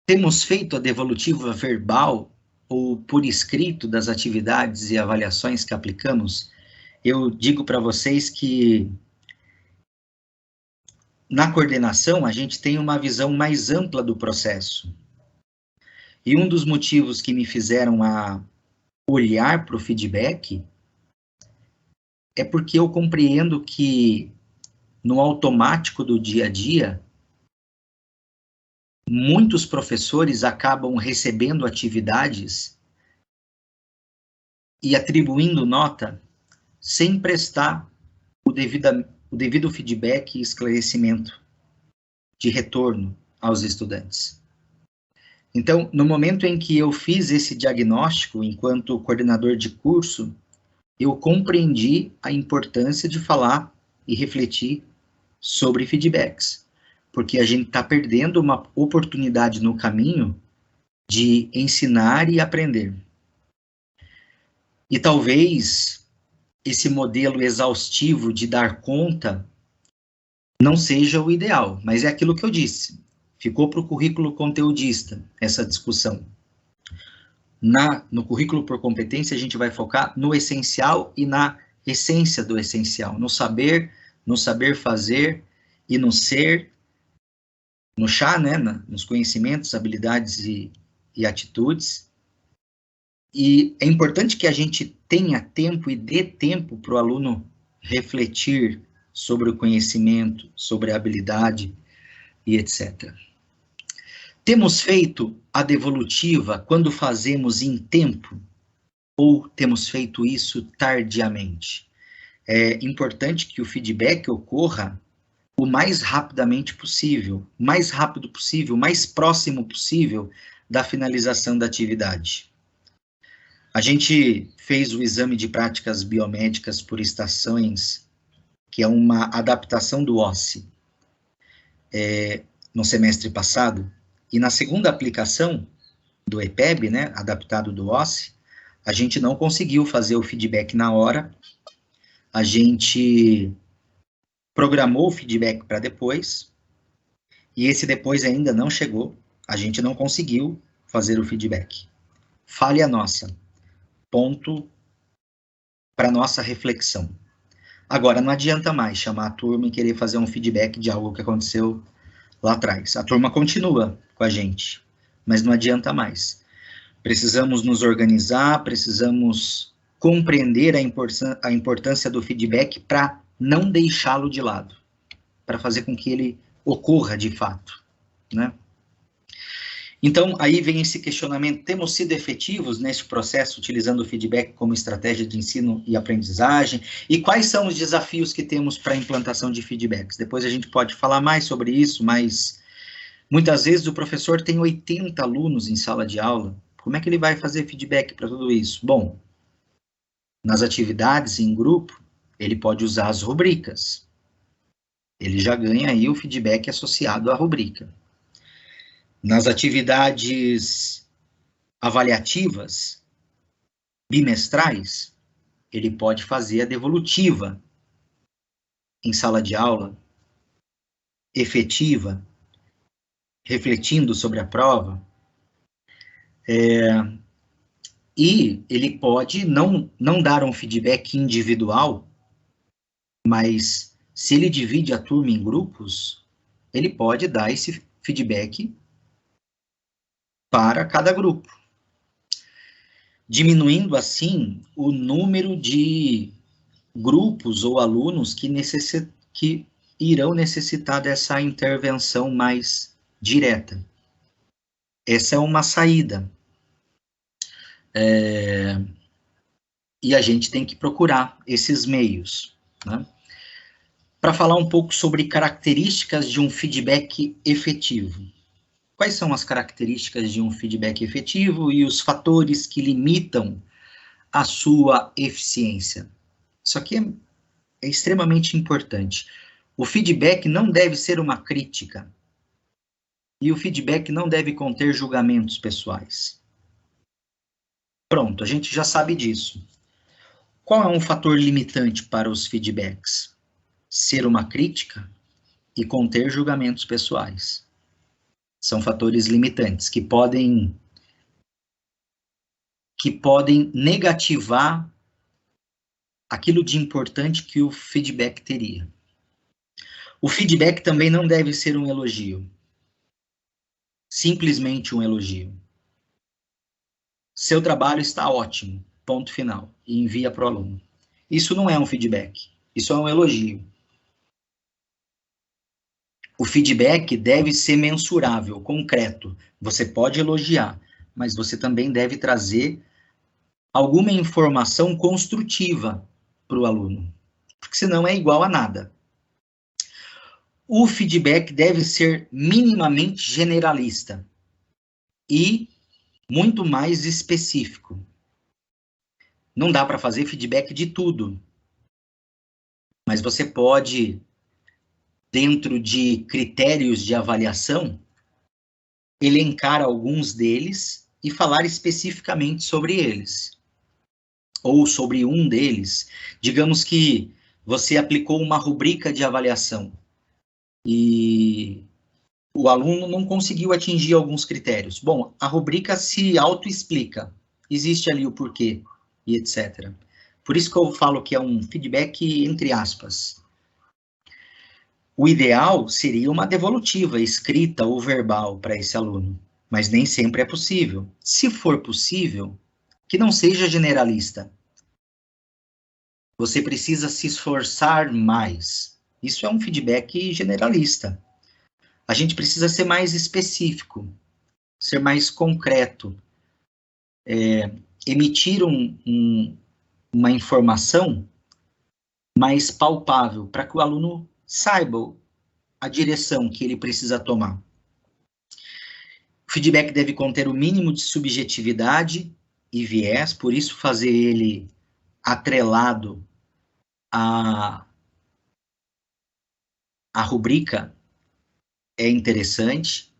Temos feito a devolutiva verbal ou por escrito das atividades e avaliações que aplicamos. Eu digo para vocês que na coordenação a gente tem uma visão mais ampla do processo. E um dos motivos que me fizeram a olhar para o feedback é porque eu compreendo que no automático do dia a dia, muitos professores acabam recebendo atividades e atribuindo nota sem prestar o devido feedback e esclarecimento de retorno aos estudantes. Então, no momento em que eu fiz esse diagnóstico, enquanto coordenador de curso, eu compreendi a importância de falar e refletir sobre feedbacks, porque a gente está perdendo uma oportunidade no caminho de ensinar e aprender. E talvez esse modelo exaustivo de dar conta não seja o ideal, mas é aquilo que eu disse. Ficou para o currículo conteudista essa discussão. No currículo por competência, a gente vai focar no essencial e na essência do essencial, no saber fazer e no ser, no chá, né, nos conhecimentos, habilidades e atitudes. E é importante que a gente tenha tempo e dê tempo para o aluno refletir sobre o conhecimento, sobre a habilidade e etc. Temos feito a devolutiva quando fazemos em tempo ou temos feito isso tardiamente? É importante que o feedback ocorra o mais rapidamente possível, mais rápido possível, mais próximo possível da finalização da atividade. A gente fez o exame de práticas biomédicas por estações, que é uma adaptação do OSCE, no semestre passado, e na segunda aplicação do EPEB, né, adaptado do OSCE, a gente não conseguiu fazer o feedback na hora, a gente programou o feedback para depois, e esse depois ainda não chegou, a gente não conseguiu fazer o feedback. Falha nossa. Ponto para nossa reflexão. Agora, não adianta mais chamar a turma e querer fazer um feedback de algo que aconteceu lá atrás. A turma continua com a gente, mas não adianta mais. Precisamos nos organizar, precisamos compreender a importância do feedback para não deixá-lo de lado, para fazer com que ele ocorra de fato, né? Então, aí vem esse questionamento, temos sido efetivos nesse processo, utilizando o feedback como estratégia de ensino e aprendizagem? E quais são os desafios que temos para a implantação de feedbacks? Depois a gente pode falar mais sobre isso, mas Muitas vezes o professor tem 80 alunos em sala de aula. Como é que ele vai fazer feedback para tudo isso? Bom, nas atividades em grupo, ele pode usar as rubricas. Ele já ganha aí o feedback associado à rubrica. Nas atividades avaliativas, bimestrais, ele pode fazer a devolutiva em sala de aula, efetiva, refletindo sobre a prova, e ele pode não dar um feedback individual, mas se ele divide a turma em grupos, ele pode dar esse feedback para cada grupo, diminuindo assim o número de grupos ou alunos que irão necessitar dessa intervenção mais direta. Essa é uma saída. E a gente tem que procurar esses meios, né? Para falar um pouco sobre características de um feedback efetivo. Quais são as características de um feedback efetivo e os fatores que limitam a sua eficiência? Isso aqui é extremamente importante. O feedback não deve ser uma crítica. E o feedback não deve conter julgamentos pessoais. Pronto, a gente já sabe disso. Qual é um fator limitante para os feedbacks? Ser uma crítica e conter julgamentos pessoais. São fatores limitantes que podem negativar aquilo de importante que o feedback teria. O feedback também não deve ser um elogio. Simplesmente um elogio. Seu trabalho está ótimo, ponto final, e envia para o aluno. Isso não é um feedback, isso é um elogio. O feedback deve ser mensurável, concreto. Você pode elogiar, mas você também deve trazer alguma informação construtiva para o aluno, porque senão é igual a nada. O feedback deve ser minimamente generalista e muito mais específico. Não dá para fazer feedback de tudo, mas você pode, dentro de critérios de avaliação, elencar alguns deles e falar especificamente sobre eles. Ou sobre um deles. Digamos que você aplicou uma rubrica de avaliação e o aluno não conseguiu atingir alguns critérios. Bom, a rubrica se autoexplica. Existe ali o porquê e etc. Por isso que eu falo que é um feedback entre aspas. O ideal seria uma devolutiva escrita ou verbal para esse aluno, mas nem sempre é possível. Se for possível, que não seja generalista. Você precisa se esforçar mais. Isso é um feedback generalista. A gente precisa ser mais específico, ser mais concreto, emitir uma informação mais palpável, para que o aluno saiba a direção que ele precisa tomar. O feedback deve conter o mínimo de subjetividade e viés, por isso fazer ele atrelado à rubrica é interessante.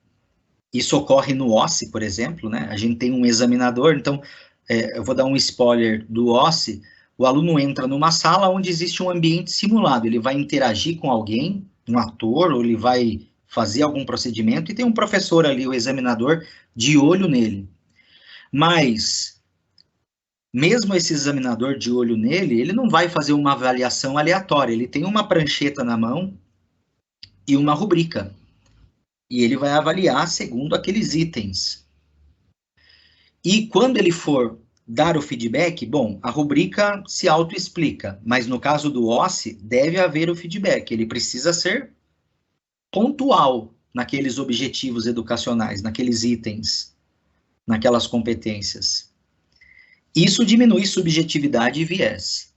Isso ocorre no OSCE, por exemplo, né? A gente tem um examinador, então, eu vou dar um spoiler do OSCE, o aluno entra numa sala onde existe um ambiente simulado, ele vai interagir com alguém, um ator, ou ele vai fazer algum procedimento, e tem um professor ali, o examinador, de olho nele. Mas, mesmo esse examinador de olho nele, ele não vai fazer uma avaliação aleatória, ele tem uma prancheta na mão e uma rubrica. E ele vai avaliar segundo aqueles itens. E quando ele for dar o feedback, bom, a rubrica se autoexplica, mas no caso do OSCE, deve haver o feedback, ele precisa ser pontual naqueles objetivos educacionais, naqueles itens, naquelas competências. Isso diminui subjetividade e viés.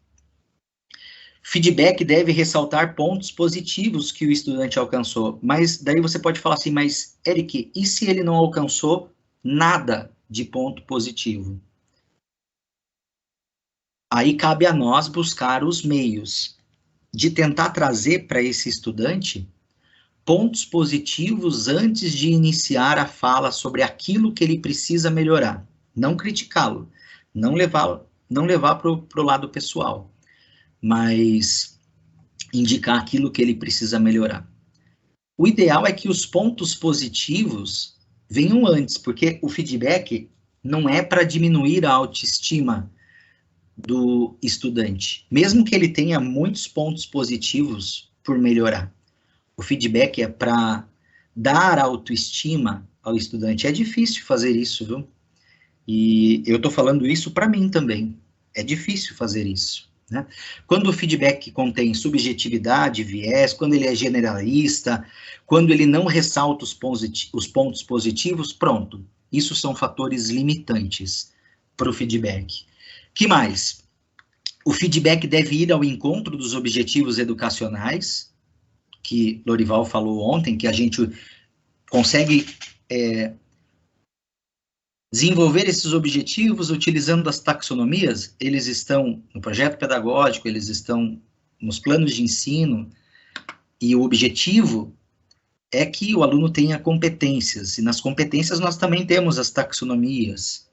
Feedback deve ressaltar pontos positivos que o estudante alcançou, mas daí você pode falar assim, mas, Eric, e se ele não alcançou nada de ponto positivo? Aí cabe a nós buscar os meios de tentar trazer para esse estudante pontos positivos antes de iniciar a fala sobre aquilo que ele precisa melhorar. Não criticá-lo, não levar para o lado pessoal, mas indicar aquilo que ele precisa melhorar. O ideal é que os pontos positivos venham antes, porque o feedback não é para diminuir a autoestima do estudante, mesmo que ele tenha muitos pontos positivos por melhorar. O feedback é para dar autoestima ao estudante. É difícil fazer isso, viu? E eu estou falando isso para mim também. É difícil fazer isso. Né? Quando o feedback contém subjetividade, viés, quando ele é generalista, quando ele não ressalta os pontos positivos, pronto. Isso são fatores limitantes para o feedback. Que mais? O feedback deve ir ao encontro dos objetivos educacionais, que Lorival falou ontem, que a gente consegue desenvolver esses objetivos utilizando as taxonomias. Eles estão no projeto pedagógico, eles estão nos planos de ensino, e o objetivo é que o aluno tenha competências, e nas competências nós também temos as taxonomias.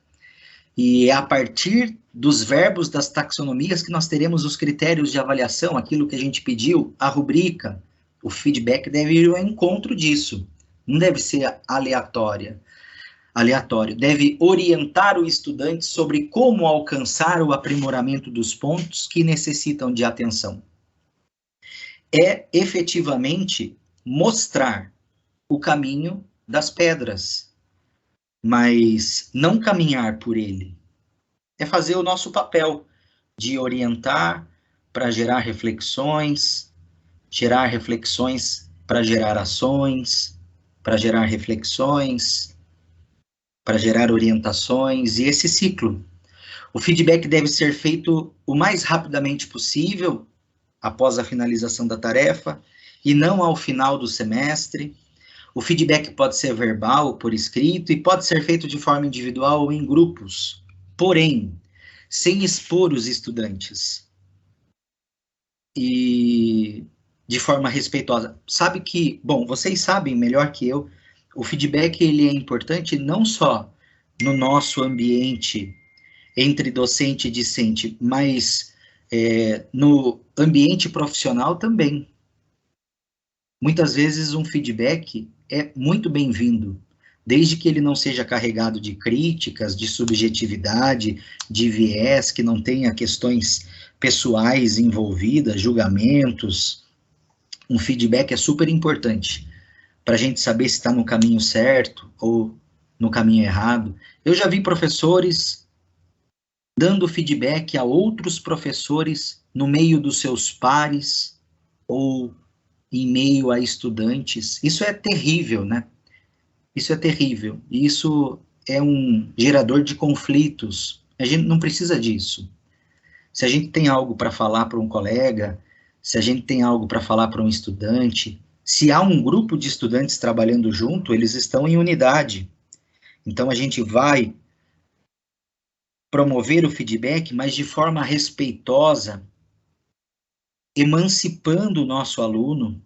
E é a partir dos verbos das taxonomias que nós teremos os critérios de avaliação, aquilo que a gente pediu, a rubrica. O feedback deve ir ao encontro disso, não deve ser aleatório. Deve orientar o estudante sobre como alcançar o aprimoramento dos pontos que necessitam de atenção. É efetivamente mostrar o caminho das pedras, mas não caminhar por ele. É fazer o nosso papel de orientar para gerar reflexões para gerar ações, para gerar reflexões, para gerar orientações, e esse ciclo. O feedback deve ser feito o mais rapidamente possível, após a finalização da tarefa, e não ao final do semestre. O feedback pode ser verbal, por escrito, e pode ser feito de forma individual ou em grupos, porém, sem expor os estudantes. E de forma respeitosa. Sabe que, bom, vocês sabem melhor que eu, o feedback ele é importante não só no nosso ambiente entre docente e discente, mas no ambiente profissional também. Muitas vezes um feedback é muito bem-vindo, desde que ele não seja carregado de críticas, de subjetividade, de viés, que não tenha questões pessoais envolvidas, julgamentos. Um feedback é super importante para a gente saber se está no caminho certo ou no caminho errado. Eu já vi professores dando feedback a outros professores no meio dos seus pares ou em meio a estudantes. Isso é terrível, né? Isso é terrível. Isso é um gerador de conflitos. A gente não precisa disso. Se a gente tem algo para falar para um colega, se a gente tem algo para falar para um estudante, se há um grupo de estudantes trabalhando junto, eles estão em unidade. Então, a gente vai promover o feedback, mas de forma respeitosa, emancipando o nosso aluno,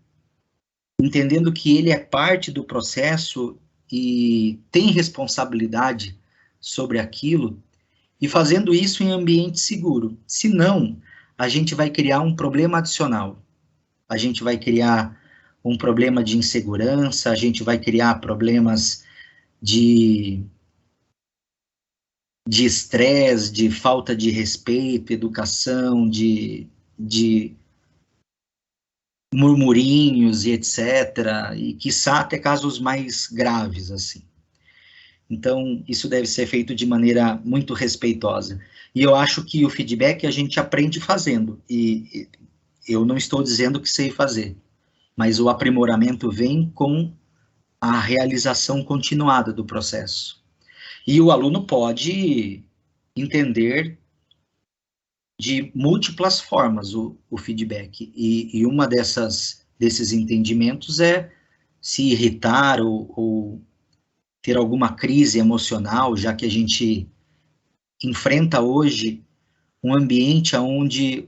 entendendo que ele é parte do processo e tem responsabilidade sobre aquilo, e fazendo isso em ambiente seguro. Senão, a gente vai criar um problema adicional. A gente vai criar um problema de insegurança, a gente vai criar problemas de estresse, de falta de respeito, educação, de murmurinhos e etc. E, quiçá, até casos mais graves, assim. Então, isso deve ser feito de maneira muito respeitosa. E eu acho que o feedback a gente aprende fazendo. E eu não estou dizendo que sei fazer, mas o aprimoramento vem com a realização continuada do processo. E o aluno pode entender de múltiplas formas o feedback, e uma desses entendimentos é se irritar ou ter alguma crise emocional, já que a gente enfrenta hoje um ambiente onde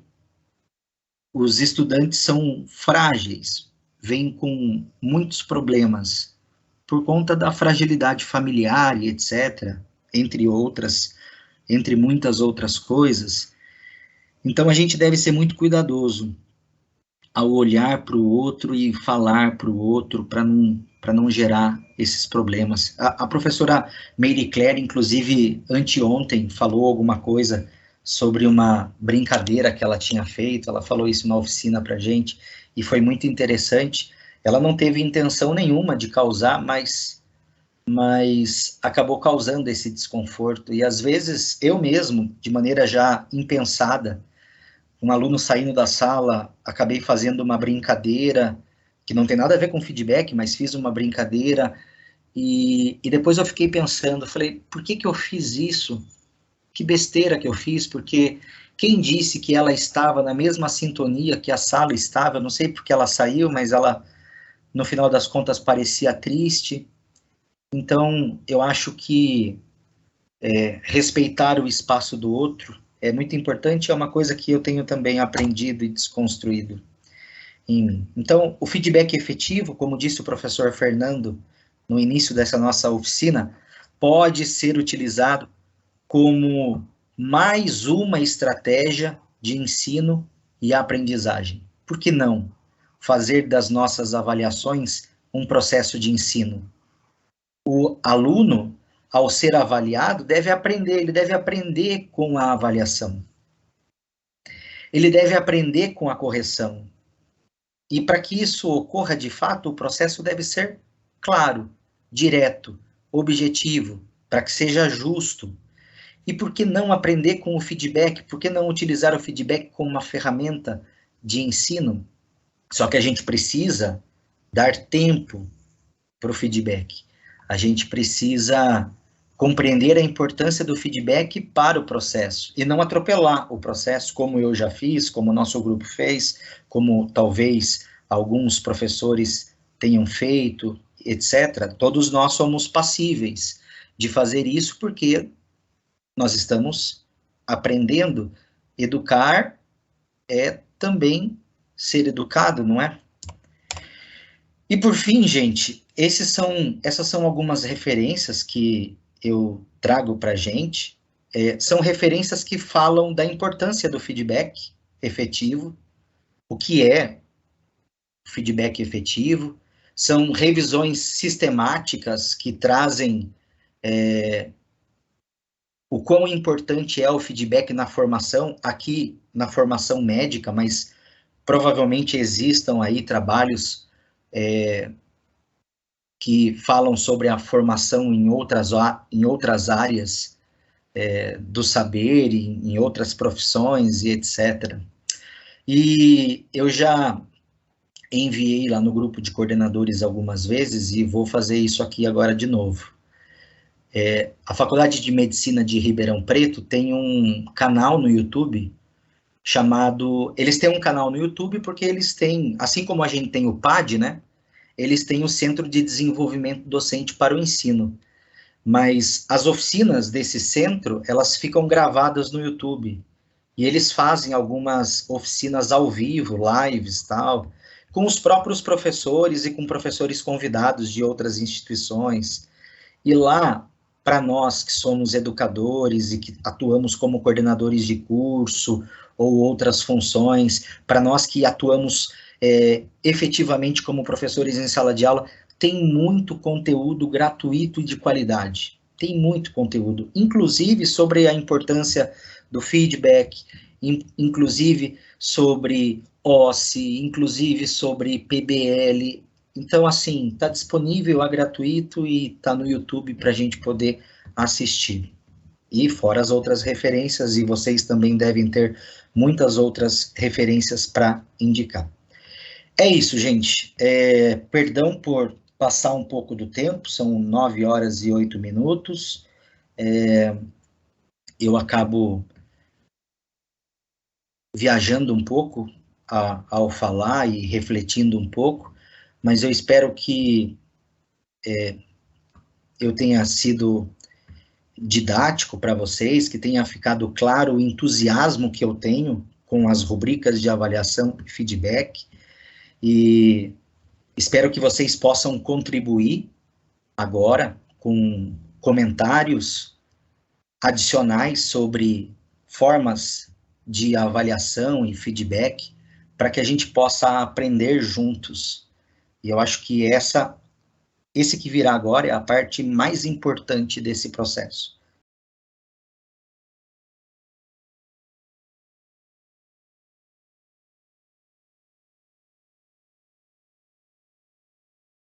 os estudantes são frágeis, vêm com muitos problemas, por conta da fragilidade familiar e etc., entre muitas outras coisas. Então, a gente deve ser muito cuidadoso ao olhar para o outro e falar para o outro, para não gerar esses problemas. A professora Mary Claire, inclusive, anteontem, falou alguma coisa sobre uma brincadeira que ela tinha feito, ela falou isso na oficina para a gente, e foi muito interessante. Ela não teve intenção nenhuma de causar, mas acabou causando esse desconforto, e às vezes eu mesmo, de maneira já impensada, um aluno saindo da sala, acabei fazendo uma brincadeira, que não tem nada a ver com feedback, mas fiz uma brincadeira, e depois eu fiquei pensando, falei, por que eu fiz isso? Que besteira que eu fiz, porque quem disse que ela estava na mesma sintonia que a sala estava? Eu não sei porque ela saiu, mas ela, no final das contas, parecia triste. Então, eu acho que respeitar o espaço do outro é muito importante, é uma coisa que eu tenho também aprendido e desconstruído em mim. Então, o feedback efetivo, como disse o professor Fernando no início dessa nossa oficina, pode ser utilizado como mais uma estratégia de ensino e aprendizagem. Por que não fazer das nossas avaliações um processo de ensino? O aluno, ao ser avaliado, ele deve aprender com a avaliação. Ele deve aprender com a correção. E para que isso ocorra de fato, o processo deve ser claro, direto, objetivo, para que seja justo. E por que não aprender com o feedback? Por que não utilizar o feedback como uma ferramenta de ensino? Só que a gente precisa dar tempo para o feedback. A gente precisa compreender a importância do feedback para o processo e não atropelar o processo, como eu já fiz, como o nosso grupo fez, como talvez alguns professores tenham feito, etc. Todos nós somos passíveis de fazer isso porque nós estamos aprendendo. Educar é também ser educado, não é? E por fim, gente, essas são algumas referências que eu trago para a gente. São referências que falam da importância do feedback efetivo, o que é o feedback efetivo. São revisões sistemáticas que trazem o quão importante é o feedback na formação, aqui na formação médica, mas provavelmente existam aí trabalhos que falam sobre a formação em outras áreas do saber, em outras profissões e etc. E eu já enviei lá no grupo de coordenadores algumas vezes e vou fazer isso aqui agora de novo. A Faculdade de Medicina de Ribeirão Preto tem um canal no YouTube chamado... Eles têm um canal no YouTube porque eles têm, assim como a gente tem o PAD, né? Eles têm o Centro de Desenvolvimento Docente para o Ensino. Mas as oficinas desse centro, elas ficam gravadas no YouTube. E eles fazem algumas oficinas ao vivo, lives e tal, com os próprios professores e com professores convidados de outras instituições. E lá, para nós que somos educadores e que atuamos como coordenadores de curso ou outras funções, para nós que atuamos efetivamente como professores em sala de aula, tem muito conteúdo gratuito e de qualidade. Tem muito conteúdo, inclusive sobre a importância do feedback, inclusive sobre OSCE, inclusive sobre PBL. Então, assim, está disponível, é gratuito e está no YouTube para a gente poder assistir. E fora as outras referências, e vocês também devem ter muitas outras referências para indicar. É isso, gente. Perdão por passar um pouco do tempo, são 9 horas e 8 minutos. Eu acabo viajando um pouco ao falar e refletindo um pouco, mas eu espero que eu tenha sido didático para vocês, que tenha ficado claro o entusiasmo que eu tenho com as rubricas de avaliação e feedback, e espero que vocês possam contribuir agora com comentários adicionais sobre formas de avaliação e feedback, para que a gente possa aprender juntos. E eu acho que esse que virá agora é a parte mais importante desse processo.